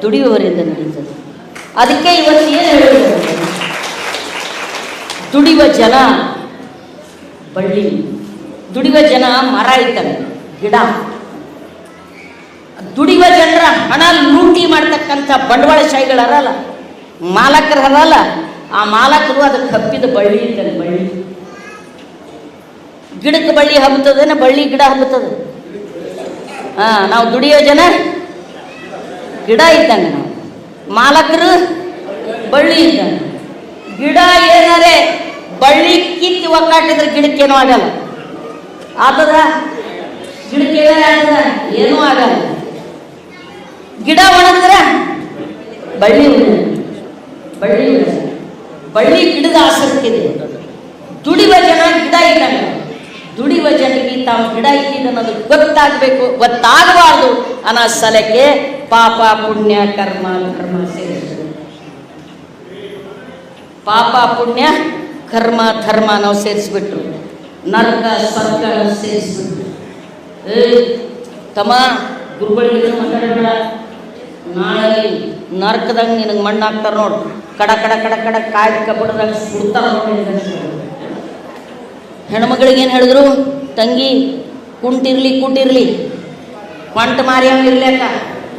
ದುಡಿಯುವವರಿಂದ ನಡೀತದೆ. ಅದಕ್ಕೆ ಇವತ್ತು ಏನು ಹೇಳೋದು? ದುಡಿಯುವ ಜನ ಬಳ್ಳಿ, ದುಡಿಯುವ ಜನ ಮರ ಇದ್ದಾನೆ, ಗಿಡ. ದುಡಿಯುವ ಜನರ ಹಣ ಲೂಟಿ ಮಾಡ್ತಕ್ಕಂಥ ಬಂಡವಾಳಶಾಹಿಗಳರಲ್ಲ, ಮಾಲಕರಲ್ಲ. ಆ ಮಾಲಕರು ಅದಕ್ಕೆ ಹಬ್ಬಿದ ಬಳ್ಳಿ ಇದ್ದಾನೆ, ಬಳ್ಳಿ. ಗಿಡಕ್ಕೆ ಬಳ್ಳಿ ಹಬ್ಬುತ್ತದೇನ, ಬಳ್ಳಿ ಗಿಡ ಹಬ್ಬುತ್ತದೆ. ನಾವು ದುಡಿಯೋ ಜನ ಗಿಡ ಇದ್ದಂಗೆ, ನಾವು ಮಾಲಕರು ಬಳ್ಳಿ ಇದ್ದಂಗೆ. ಗಿಡ ಏನಾರೆ ಬಳ್ಳಿ ಕಿತ್ತಿ ಒಕ್ಕಾಟಿದ್ರೆ ಗಿಡಕ್ಕೇನೂ ಆಗಲ್ಲ. ಆತದ ಗಿಡಕ್ಕೆ ಆಗ್ತದ? ಏನೂ ಆಗಲ್ಲ. ಗಿಡ ಒಣಗಿದ್ರೆ ಬಳ್ಳಿ ಬಳ್ಳಿ ಬಳ್ಳಿ ಗಿಡದ ಆಸಕ್ತಿದೆ. ದುಡಿಯುವ ಜನ ಗಿಡ ಇದ್ದಂಗೆ. ದುಡಿಯುವ ಜನರಿಗೆ ತಾವು ಗಿಡ ಇದ್ದಿದ್ದು ಅನ್ನೋದು ಗೊತ್ತಾಗಬೇಕು, ಗೊತ್ತಾಗಬಾರ್ದು ಅನ್ನೋ ಸಲಕ್ಕೆ ಪಾಪ ಪುಣ್ಯ ಕರ್ಮ ಧರ್ಮ ಸೇರಿಸ್ತದೆ. ಪಾಪ ಪುಣ್ಯ ಕರ್ಮ ಧರ್ಮ ನಾವು ಸೇರಿಸ್ಬಿಟ್ರು, ನರಕ ಸ್ವರ್ಗ ಸೇರಿಸ್ಬಿಟ್ರು. ತಮ್ಮ ಗುರುಗಳಿಗೆ ಮಾತಾಡಬೇಡ, ನಾಳೆ ನರಕದಾಗ ನಿನಗೆ ಮಣ್ಣು ಹಾಕ್ತಾರೆ ನೋಡು. ಕಡ ಕಡ ಕಡ ಕಡ ಕಾಯ್ದು ಕಬ್ಬಡದಾಗ ಸುಡ್ತಾರ ನೋಡಿ. ಹೆಣ್ಮಕ್ಳಿಗೇನು ಹೇಳಿದ್ರು? ತಂಗಿ ಕುಂಟಿರ್ಲಿ ಕೊಂಟ ಮಾರಿಯಮ್ಮ ಇರ್ಲಿಕ್ಕ,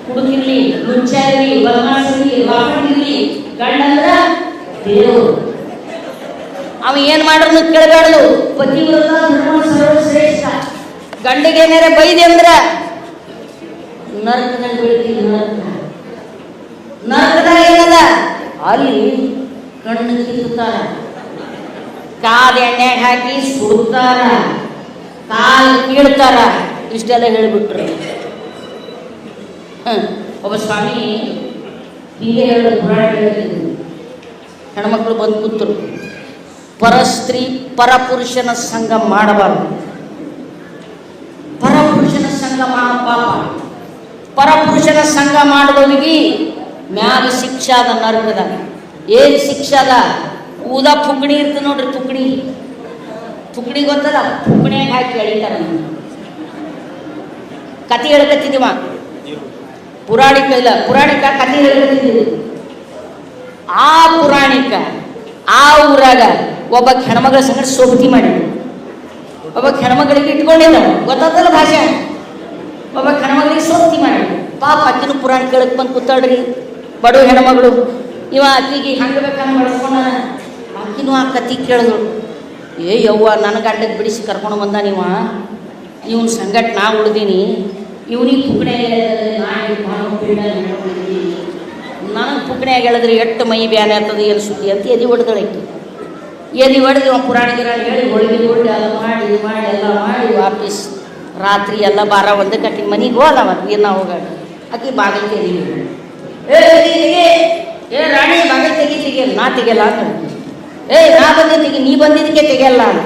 ಕುಡುಕಿರ್ಲಿ, ಲುಚ್ಚ ಇರ್ಲಿ, ಬದಮಾಸ್ ಇರ್ಲಿ, ವಾಪಡಿರ್ಲಿ, ಗಂಡಂದ್ರ ದೇವರು. ಅವ ಏನು ಮಾಡ್ರು ಕೇಳಬೇಡದು. ಪತಿವ್ರತ ಧರ್ಮ ಸರ್ವಶ್ರೇಷ್ಠ. ಗಂಡಿಗೇನಾರ ಬೈದೆ ಅಂದ್ರ ನರಕದಲ್ಲಿ ಬೀಳ್ತೀವಿ. ನರಕದಾಗ ಏನದ? ಅಲ್ಲಿ ಕಣ್ಣು ಕಿತ್ತುತ್ತಾರ, ಕಾದ ಎಣ್ಣೆಗೆ ಹಾಕಿ ಸುಡ್ತಾರ, ಕಾಲು ಕೀಳ್ತಾರ. ಇಷ್ಟೆಲ್ಲ ಹೇಳಿಬಿಟ್ರು. ಒಬ್ಬ ಸ್ವಾಮಿ ಹೀಗೆ ಹೇಳೋದು, ಪುರಾಣ ಹೇಳ್ತಿದ್ರು. ಹೆಣ್ಮಕ್ಳು ಬಂದು ಕೂತರು. ಪರಸ್ತ್ರೀ ಪರಪುರುಷನ ಸಂಘ ಮಾಡಬಾರ್ದು. ಪರಪುರುಷನ ಸಂಘ ಪಾಪ. ಪರಪುರುಷನ ಸಂಘ ಮಾಡಿದವರಿಗೆ ಮ್ಯಾಗ ಶಿಕ್ಷಾದ ನರಕದ. ಏನು ಶಿಕ್ಷಾದ? ಊದ ಪುಕ್ಕಣಿ ಇರ್ತದೆ ನೋಡ್ರಿ, ಪುಕ್ಕಣಿ ಗೊತ್ತಲ್ಲ? ಪುಕ್ಕಣಿಯಾಗ ಹಾಕಿ ಎಳಿತಾರ. ಕತೆ ಹೇಳ್ಕತ್ತಿದ್ದೀವ, ಪುರಾಣಿಕ ಇಲ್ಲ, ಪುರಾಣಿಕ ಕತೆ ಹೇಳ್ಕತ್ತಿದ್ದೀವಿ. ಆ ಪುರಾಣಿಕ ಆ ಊರಾಗ ಒಬ್ಬ ಹೆಣ್ಮಗಳ ಸಂಗಡ ಸೋಬತಿ ಮಾಡಿ, ಒಬ್ಬ ಹೆಣ್ಮಗಳಿಗೆ ಇಟ್ಕೊಂಡಿಲ್ಲ, ಗೊತ್ತಾದಲ್ಲ ಭಾಷೆ. ಒಬ್ಬ ಹೆಣ್ಮಗಳಿಗೆ ಸೋಬತಿ ಮಾಡಿ ಪಾಪ ಅಕ್ಕಿನೂ ಪುರಾಣ ಕೇಳಕ್ಕೆ ಬಂದು ಕೂತಾಳ್ರಿ, ಬಡ ಹೆಣ್ಮಗಳು. ಇವ ಅಕ್ಕಿಗೆ ಹಂಗೆ ಬೇಕಂಗೆ ಬಳಸ್ಕೊಂಡ. ಆಕಿನೂ ಆ ಕತಿ ಕೇಳಿದ್ರು. ಯವ್ವ, ನನ್ನ ಗಂಡಕ್ಕೆ ಬಿಡಿಸಿ ಕರ್ಕೊಂಡು ಬಂದ ನೀವ, ಇವನ್ ಸಂಗಟ್ ನಾ ಉಳ್ದೀನಿ, ಇವನಿಗೆ ಪುಕ್ಕಣೆ ನನಗೆ ಪುಕ್ಕಣೆಯಾಗ ಹೇಳಿದ್ರೆ ಎಷ್ಟು ಮೈ ಬ್ಯಾನೆ ಆಗ್ತದೆ, ಏನು ಸುದ್ದಿ ಅಂತ ಎದಿ ಹೊಡೆದಳಕ್ಕೆ. ಎದಿ ಹೊಡೆದು ಇವ ಪುರಾಣ ಗಿರಾಣ ಹೇಳಿ ಹೋಳಿಗೆ ಹೊಡ್ದು ಎಲ್ಲ ಮಾಡಿ ಎಲ್ಲ ಮಾಡಿ ವಾಪಸ್ ರಾತ್ರಿ ಎಲ್ಲ 12-1 ಆಕಿ ಮನೆಗೆ ಹೋದವ. ಏನು ಹೋಗ ಆಕಿ ಬಾಗಿಲು ತೆರೀಲಿ. ಏ ರಾಣಿ ಮಗ ತೆಗಿ ನಾ ತೆಗಿಯಲ್ಲ ಅಂತ. ನಾ ಬಂದಿದ್ದೀಗ ನೀ ಬಂದಿದ್ದಕ್ಕೆ ತೆಗಿಯಲ್ಲ ಅಂತ.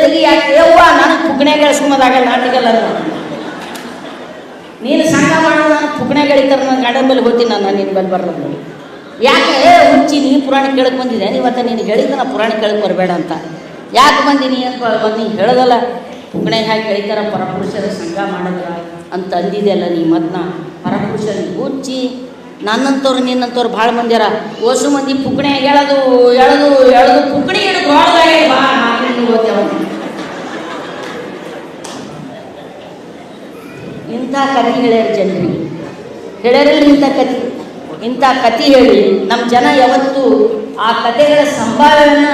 ತೆಗಿ ಯಾಕೆ ಯವ್ವ ನನಗೆ ಪುಗ್ನೆಗಳ ಸುಮ್ಮದಾಗಲ್ಲ ನಾ ತೆಗಿಯಲ್ಲ. ನೀನು ಸಂಘ ಮಾಡೋ ನಾನು ಪುಗ್ನೆಗಳಿದ್ದರೆ ನಾನು ಗಾರ್ಡನ್ ಮೇಲೆ ಹೋಗ್ತೀನಿ, ನಾನು ನಿನ್ನ ಬಲ್ಲಿ ಬರಲ್ಲ. ಯಾಕೆ ಹುಚ್ಚಿ ನೀ ಪುರಾಣ ಕೇಳಕ್ಕೆ ಬಂದಿದ್ದೆ ಇವತ್ತು ನೀನು ಹೇಳಿದ್ದ ನಾ ಪುರಾಣ ಕೇಳಕ್ಕೆ ಬರಬೇಡ ಅಂತ. ಯಾಕೆ ಬಂದೀನಿ ಅಂತ ಬಂದು ನೀನು ಹೇಳೋದಲ್ಲ. ಪುಗ್ನೆಗೆ ಹಾಕಿ ಹೇಳಿದಾರ ಪರಪುರುಷರ ಸಂಘ ಮಾಡಿದ್ರ ಅಂತ ಅಂದಿದೆಯಲ್ಲ ನೀ ಮತ್ನ ಪರಪುರುಷರಿಗೆ ಹುಚ್ಚಿ. ನನ್ನಂತವ್ರು ನಿನ್ನಂತವ್ರು ಭಾಳ ಮಂದಿರ. ಓಸು ಮಂದಿ ಪುಗ್ನೆ ಎಳದು ಎಳದು ಎಳದು ಪುಗ್ನೆ ಹಿಡಿದು ಹೊಡೆದಾಗೆ ಬಾ ಓದ್ತೇವ. ಇಂಥ ಕತೆ ಹೇಳ್ಯಾರ ಜನರಿಗೆ, ಹೇಳ್ಯಾರಲ್ಲಿ ಇಂಥ ಕತೆ ಹೇಳಿ ನಮ್ಮ ಜನ ಯಾವತ್ತೂ ಆ ಕತೆಗಳ ಸಂಭಾವನೆಯನ್ನು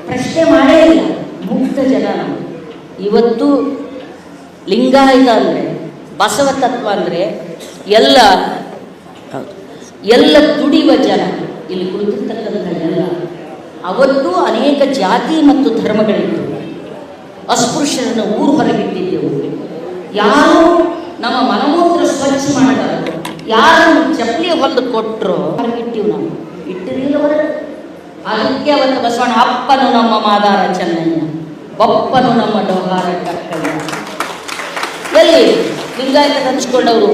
ಪ್ರಶ್ನೆ ಮಾಡೇ ಇಲ್ಲ. ಮುಕ್ತ ಜನ ನಾವು. ಇವತ್ತು ಲಿಂಗಾಯತ ಅಂದರೆ ಬಸವ ತತ್ವ ಅಂದರೆ ಎಲ್ಲ ದುಡಿಯುವ ಜನ ಇಲ್ಲಿ ಕುಳಿತಿರ್ತಕ್ಕಂಥ ಎಲ್ಲ. ಅವತ್ತು ಅನೇಕ ಜಾತಿ ಮತ್ತು ಧರ್ಮಗಳಿತ್ತು. ಅಸ್ಪೃಶ್ಯರನ್ನು ಊರು ಹೊರಗಿಟ್ಟಿದ್ದೆವು. ಯಾರು ನಮ್ಮ ಮನಮೂತ್ರ ಸ್ವಚ್ಛ ಮಾಡಿದಾರ, ಯಾರು ಚಪ್ಪಲಿ ಹೊಲಿದು ಕೊಟ್ಟರು ಹೊರಗಿಟ್ಟಿವು ನಾವು, ಇಟ್ಟಿರಲಿಲ್ಲ ಹೊರಗೆ. ಅದಕ್ಕೆ ಅವತ್ತು ಬಸವಣ್ಣ ಅಪ್ಪನು ನಮ್ಮ ಮಾದಾರ ಚೆನ್ನಯ್ಯ, ಬಪ್ಪನು ನಮ್ಮ ಡೋಹಾರ ಕಕ್ಕಯ್ಯ. ಎಲ್ಲಿ ಲಿಂಗಾಯತ ಹಂಚ್ಕೊಂಡವರು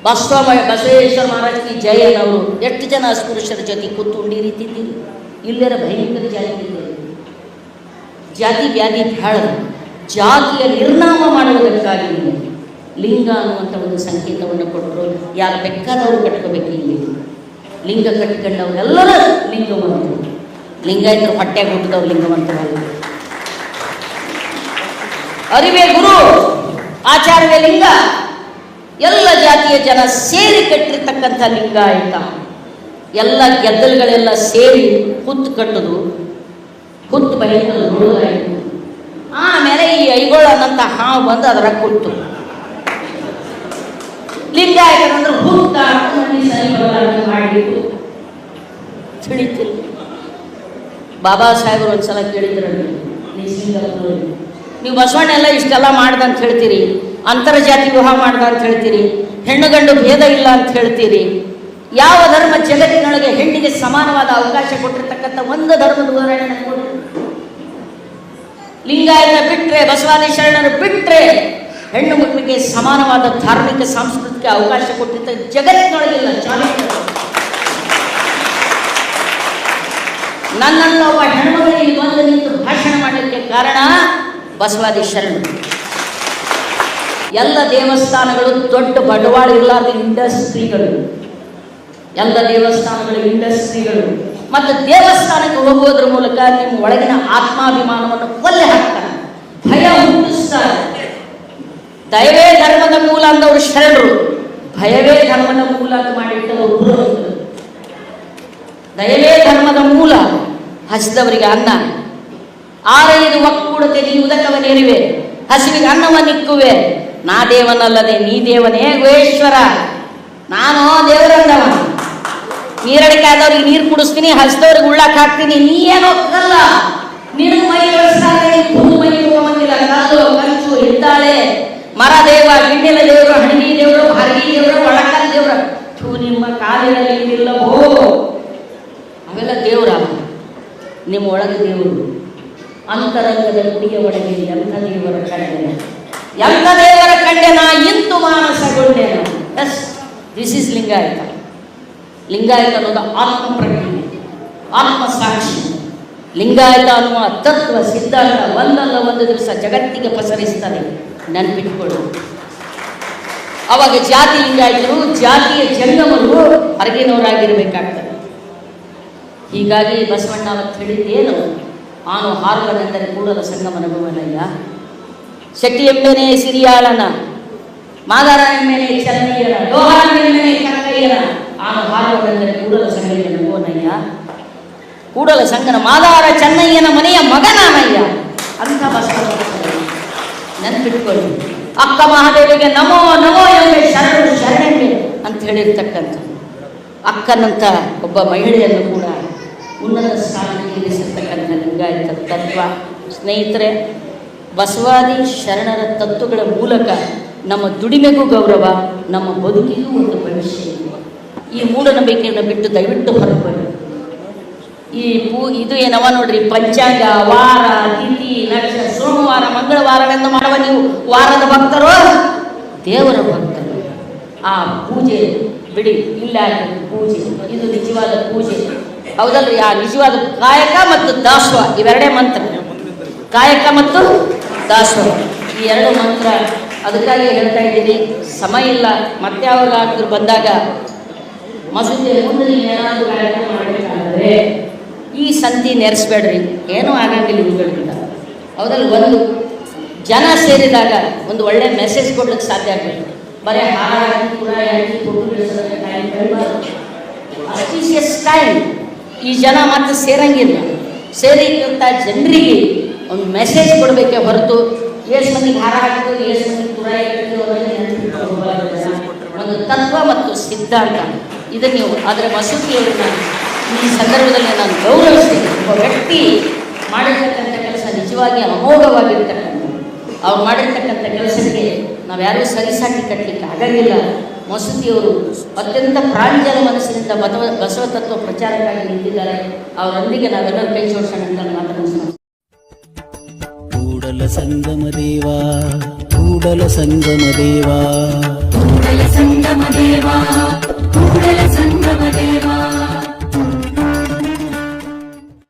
ಬಸವೇಶ್ವರ ಮಹಾರಾಜ್ ಜಯನವರು ಎಷ್ಟು ಜನ ಅಸ್ಪೃಶ್ಯರ ಜೊತೆ ಕೂತು ಉಂಡಿರಿತಿದ್ದೀರಿ. ಇಲ್ಲರ ಭಯಂಕರ ಜಾತಿ ವ್ಯಾಧಿ ಬ್ಯಾಳ. ಜಾತಿಯ ನಿರ್ನಾಮ ಮಾಡುವುದಕ್ಕಾಗಿ ಲಿಂಗ ಅನ್ನುವಂಥ ಒಂದು ಸಂಕೇತವನ್ನು ಕೊಟ್ಟರು. ಯಾರು ಬೇಕಾದವರು ಕಟ್ಕೋಬೇಕು. ಇಲ್ಲಿ ಲಿಂಗ ಕಟ್ಕೊಂಡವರೆಲ್ಲರೂ ಲಿಂಗವಂತರು. ಲಿಂಗಾಯತರು ಹೊಟ್ಟೆಗೆ ಹುಟ್ಟಿದವ್ರು ಲಿಂಗವಂತರಲ್ಲ. ಅರಿವೇ ಗುರು, ಆಚಾರ್ಯವೇ ಲಿಂಗ. ಎಲ್ಲ ಜಾತಿಯ ಜನ ಸೇರಿ ಕಟ್ಟಿರ್ತಕ್ಕಂಥ ಲಿಂಗಾಯತ. ಎಲ್ಲ ಗೆದ್ದಲುಗಳೆಲ್ಲ ಸೇರಿ ಹುತ್ತು ಕಟ್ಟೋದು, ಹುತ್ತು ಬಯಲು ಆಮೇಲೆ ಈ ಐಗೋಳನ್ನಂತ ಹಾವು ಬಂದು ಅದರ ಕೂತು ಲಿಂಗಾಯತರಂದ್ರೆ ಹುತ್ತ ಮಾಡಿಬಿಟ್ಟು ತಿಳಿತಿಲ್ಲ. ಬಾಬಾ ಸಾಹೇಬರು ಒಂದ್ಸಲ ಕೇಳಿದ್ರಲ್ಲಿ, ನೀವು ಬಸವಣ್ಣ ಎಲ್ಲ ಇಷ್ಟೆಲ್ಲ ಮಾಡ್ದ ಅಂತ ಹೇಳ್ತೀರಿ, ಅಂತರ್ಜಾತಿ ವಿವಾಹ ಮಾಡ್ದ ಅಂತ ಹೇಳ್ತೀರಿ, ಹೆಣ್ಣು ಗಂಡು ಭೇದ ಇಲ್ಲ ಅಂತ ಹೇಳ್ತೀರಿ. ಯಾವ ಧರ್ಮ ಜಗತ್ತಿನೊಳಗೆ ಹೆಣ್ಣಿಗೆ ಸಮಾನವಾದ ಅವಕಾಶ ಕೊಟ್ಟಿರ್ತಕ್ಕಂಥ ಒಂದು ಧರ್ಮದ ಉದಾಹರಣೆ ಕೊಡಿ. ಲಿಂಗಾಯತ ಬಿಟ್ರೆ, ಬಸವಾದಿ ಶರಣರು ಬಿಟ್ರೆ ಹೆಣ್ಣು ಮಕ್ಕಳಿಗೆ ಸಮಾನವಾದ ಧಾರ್ಮಿಕ ಸಾಂಸ್ಕೃತಿಕ ಅವಕಾಶ ಕೊಟ್ಟಿದ್ದ ಜಗತ್ತಿನೊಳಗಿಲ್ಲ. ನನ್ನನ್ನು ಒಬ್ಬ ಹೆಣ್ಮಗಳಿಗೆ ಬಂದು ನಿಂತು ಭಾಷಣ ಮಾಡಲಿಕ್ಕೆ ಕಾರಣ ಬಸವಾದಿ ಶರಣರು. ಎಲ್ಲ ದೇವಸ್ಥಾನಗಳು ದೊಡ್ಡ ಬಂಡವಾಳ ಇರಲಾರ್ದ ಇಂಡಸ್ಟ್ರಿಗಳು. ಎಲ್ಲ ದೇವಸ್ಥಾನಗಳು ಇಂಡಸ್ಟ್ರಿಗಳು. ಮತ್ತು ದೇವಸ್ಥಾನಕ್ಕೆ ಹೋಗುವುದರ ಮೂಲಕ ನಿಮ್ಮ ಒಳಗಿನ ಆತ್ಮಾಭಿಮಾನವನ್ನು ಕೊಲ್ಲೆ ಹಾಕ್ತಾರೆ, ಭಯ ಹುಟ್ಟಿಸ್ತಾರೆ. ದಯವೇ ಧರ್ಮದ ಮೂಲ ಅಂದವರು ಶರಣರು, ಭಯವೇ ಧರ್ಮದ ಮೂಲ ಅಂತ ಮಾಡಿಟ್ಟವರು. ದಯವೇ ಧರ್ಮದ ಮೂಲ. ಹಸಿದವರಿಗೆ ಅನ್ನ, ಆರೈದು ಒಕ್ಕೂಡತೆ ನೀ ಉದಕವನೇರಿವೆ, ಹಸಿವಿಗೆ ಅನ್ನವನ್ನಿಕ್ಕುವೆ. ನಾ ದೇವನಲ್ಲದೆ ನೀ ದೇವನೇ ಗುಹೇಶ್ವರ. ನಾನು ದೇವರಂದವ. ನೀರಡಿಕೆ ಆದವ್ರಿಗೆ ನೀರು ಕುಡಿಸ್ತೀನಿ, ಹಸಿದವ್ರಿಗೆ ಉಳ್ಳಾಕ್ ಹಾಕ್ತೀನಿ. ನೀ ಏನೋ ಕಲ್ಲ, ನಿನ್ನ ಮೈ ಮೈ ಹೋಗಂಗಿಲ್ಲ. ಕಲ್ಲು ಕಂಚು ಹಿದ್ದಾಳೆ ಮರ ದೇವ, ಗಿಣ್ಣಿಲ ದೇವರು, ಹಣಗಿ ದೇವರು, ಹರಗಿ ದೇವರು, ಒಳಕಲ್ ದೇವರು. ನಿಮ್ಮ ಕಾಲಿನಲ್ಲಿ ಇಲ್ಲವೋ ಅವೆಲ್ಲ ದೇವರ. ನಿಮ್ಮ ಒಳಗೆ ದೇವರು. ಅಂತರಂಗದ ಗುಡಿಯ ಒಳಗೆ ಎಂಥ ದೇವರ ಕಂಡೆನ, ಎಂಥ ದೇವರ ಕಂಡೆನ, ಇಂತು ಮಾನಸಗೊಂಡೆನ. Yes, this is Lingayat. Lingayat ಅನ್ನೋದು ಆತ್ಮ ಪ್ರಜ್ಞೆ, ಆತ್ಮ ಸಾಕ್ಷಿ. ಲಿಂಗಾಯತ ಅನ್ನುವ ತತ್ವ ಸಿದ್ಧಾಂತ ಒಂದಲ್ಲ ಒಂದು ದಿವಸ ಜಗತ್ತಿಗೆ ಪಸರಿಸ್ತಾರೆ. ನೆನ್ಪಿಟ್ಕೊಳ್ಳು. ಅವಾಗ ಜಾತಿ ಲಿಂಗಾಯತರು, ಜಾತಿಯ ಜಂಗಮರು ಹೊರಗಿನವರಾಗಿರ್ಬೇಕಾಗ್ತದೆ. ಹೀಗಾಗಿ ಬಸವಣ್ಣ ಅವತ್ತು ಹೇಳಿದ್ದೇನು, ಆನು ಹಾರುವನೆಂದರೆ ಕೂಡಲ ಸಂಗಮನ ಭುವನಯ್ಯ, ಶೆಟ್ಟಿ ಎಂಬೆನೆ ಸಿರಿಯಾಳನ, ಮಾದಾರ ಎಂಬೆನೆ ಚೆನ್ನಯ್ಯನ, ಲೋಹಾರ ಎಂಬೆನೆ ಕಕ್ಕಯ್ಯನ, ಆನು ಹಾರುವನೆಂದರೆ ಕೂಡಲ ಸಂಗಮನ ಭುವನಯ್ಯ. ಕೂಡಲ ಸಂಗನ ಮಾದಾರ ಚೆನ್ನಯ್ಯನ ಮನೆಯ ಮಗನಾನಯ್ಯ ಅಂತ ಬಸವಣ್ಣ ನೆನ್ಪಿಟ್ಕೊಳ್ಳಿ. ಅಕ್ಕ ಮಹಾದೇವಿಗೆ ನಮೋ ನಮೋ ಎಂಬೆ ಶರಣು ಶರಣೆಂಬೆ ಅಂತ ಹೇಳಿರ್ತಕ್ಕಂಥ ಅಕ್ಕನಂತ ಒಬ್ಬ ಮಹಿಳೆಯನ್ನು ಕೂಡ ಉನ್ನತ ಸ್ಥಾನಕ್ಕೆ ಇರಿಸಿರ್ತಕ್ಕಂಥ ಲಿಂಗಾಯತ ತತ್ವ. ಸ್ನೇಹಿತರೆ, ಬಸವಾದಿ ಶರಣರ ತತ್ವಗಳ ಮೂಲಕ ನಮ್ಮ ದುಡಿಮೆಗೂ ಗೌರವ, ನಮ್ಮ ಬದುಕಿಗೂ ಒಂದು ಭವಿಷ್ಯ ಇದೆ. ಈ ಮೂಢನಂಬಿಕೆಯನ್ನು ಬಿಟ್ಟು ದಯವಿಟ್ಟು ಹೊರಬನ್ನಿ. ಇದು ಏನವ ನೋಡ್ರಿ, ಪಂಚಾಂಗ, ವಾರ, ತಿಥಿ, ನಕ್ಷತ್ರ, ಸೋಮವಾರ, ಮಂಗಳವಾರವೆಂದು ಮಾಡುವ ನೀವು ವಾರದ ಭಕ್ತರು, ದೇವರ ಭಕ್ತರು. ಆ ಪೂಜೆ ಬಿಡಿ, ಇಲ್ಲ ಪೂಜೆ, ಇದು ನಿಜವಾದ ಪೂಜೆ ಹೌದಲ್ರಿ. ಆ ನಿಜವಾದ ಕಾಯಕ ಮತ್ತು ದಾಸೋಹ ಇವೆರಡೇ ಮಂತ್ರ, ಕಾಯಕ ಮತ್ತು ದಾಸೋಹ ಈ ಎರಡು ಮಂತ್ರ. ಅದಕ್ಕಾಗಿ ಹೇಳ್ತಾ ಇದ್ದೀನಿ, ಸಮಯ ಇಲ್ಲ. ಮತ್ತೆ ಯಾವಾಗಾದ್ರೂ ಬಂದಾಗ ಮಸೂದೆ ಮುಂದೆ ಏನಾದರೂ ಕಾರ್ಯಕ್ರಮ ಮಾಡಬೇಕಾದ್ರೆ ಈ ಸಂತಿ ನೆರೆಸ್ಬೇಡ್ರಿ, ಏನೂ ಆಗಂಗಿಲ್ಲ ಇವುಗಳಿಂದ ಹೌದಲ್ಲ. ಒಂದು ಜನ ಸೇರಿದಾಗ ಒಂದು ಒಳ್ಳೆ ಮೆಸೇಜ್ ಕೊಡ್ಲಿಕ್ಕೆ ಸಾಧ್ಯ ಆಗಬೇಕು. ಬರೀ ಹಾರ ಕೂಡ ಟೈಮ್ ಈ ಜನ ಮತ್ತೆ ಸೇರಂಗಿಲ್ಲ. ಸೇರಿದಂಥ ಜನರಿಗೆ ಒಂದು ಮೆಸೇಜ್ ಕೊಡಬೇಕೆ ಹೊರತು ಎಷ್ಟು ಮಂದಿಗೆ ಹಾರ ಹಾಕಿದ್ರು, ಎಷ್ಟು ಮಂದಿಗೆ ತುರಾಯಿ ಒಂದು ತತ್ವ ಮತ್ತು ಸಿದ್ಧಾಂತ ಇದನ್ನು ನೀವು. ಆದರೆ ಮಸೂತಿಯವ್ರನ್ನ ಈ ಸಂದರ್ಭದಲ್ಲಿ ನಾನು ಗೌರವಿಸ್ತೀನಿ. ಒಬ್ಬ ವ್ಯಕ್ತಿ ಮಾಡಿರ್ತಕ್ಕಂಥ ಕೆಲಸ ನಿಜವಾಗಿ ಅಮೋಘವಾಗಿರ್ತಕ್ಕಂಥ, ಅವ್ರು ಮಾಡಿರ್ತಕ್ಕಂಥ ಕೆಲಸಕ್ಕೆ ನಾವ್ಯಾರೂ ಸರಿಸಾಟಿ ಕಟ್ಟಲಿಕ್ಕೆ ಆಗಂಗಿಲ್ಲ. ಮಸೂತಿಯವರು ಅತ್ಯಂತ ಪ್ರಾಂಜಲ ಮನಸ್ಸಿನಿಂದ ಬಸವ ತತ್ವ ಪ್ರಚಾರಕ್ಕಾಗಿ ನಿಂತಿದ್ದಾರೆ. ಅವರೊಂದಿಗೆ ನಾವೆಲ್ಲರೂ ಕೈ ಜೋಡಿಸೋಣ ಅಂತ ಮಾತನಾಡ್ತೀನಿ. ಕೂಡಲ ಸಂಗಮ ದೇವಾ, ಕೂಡಲ ಸಂಗಮ ದೇವಾ, ಕೂಡಲ ಸಂಗಮ ದೇವಾ, ಕೂಡಲ ಸಂಗಮ ದೇವಾ.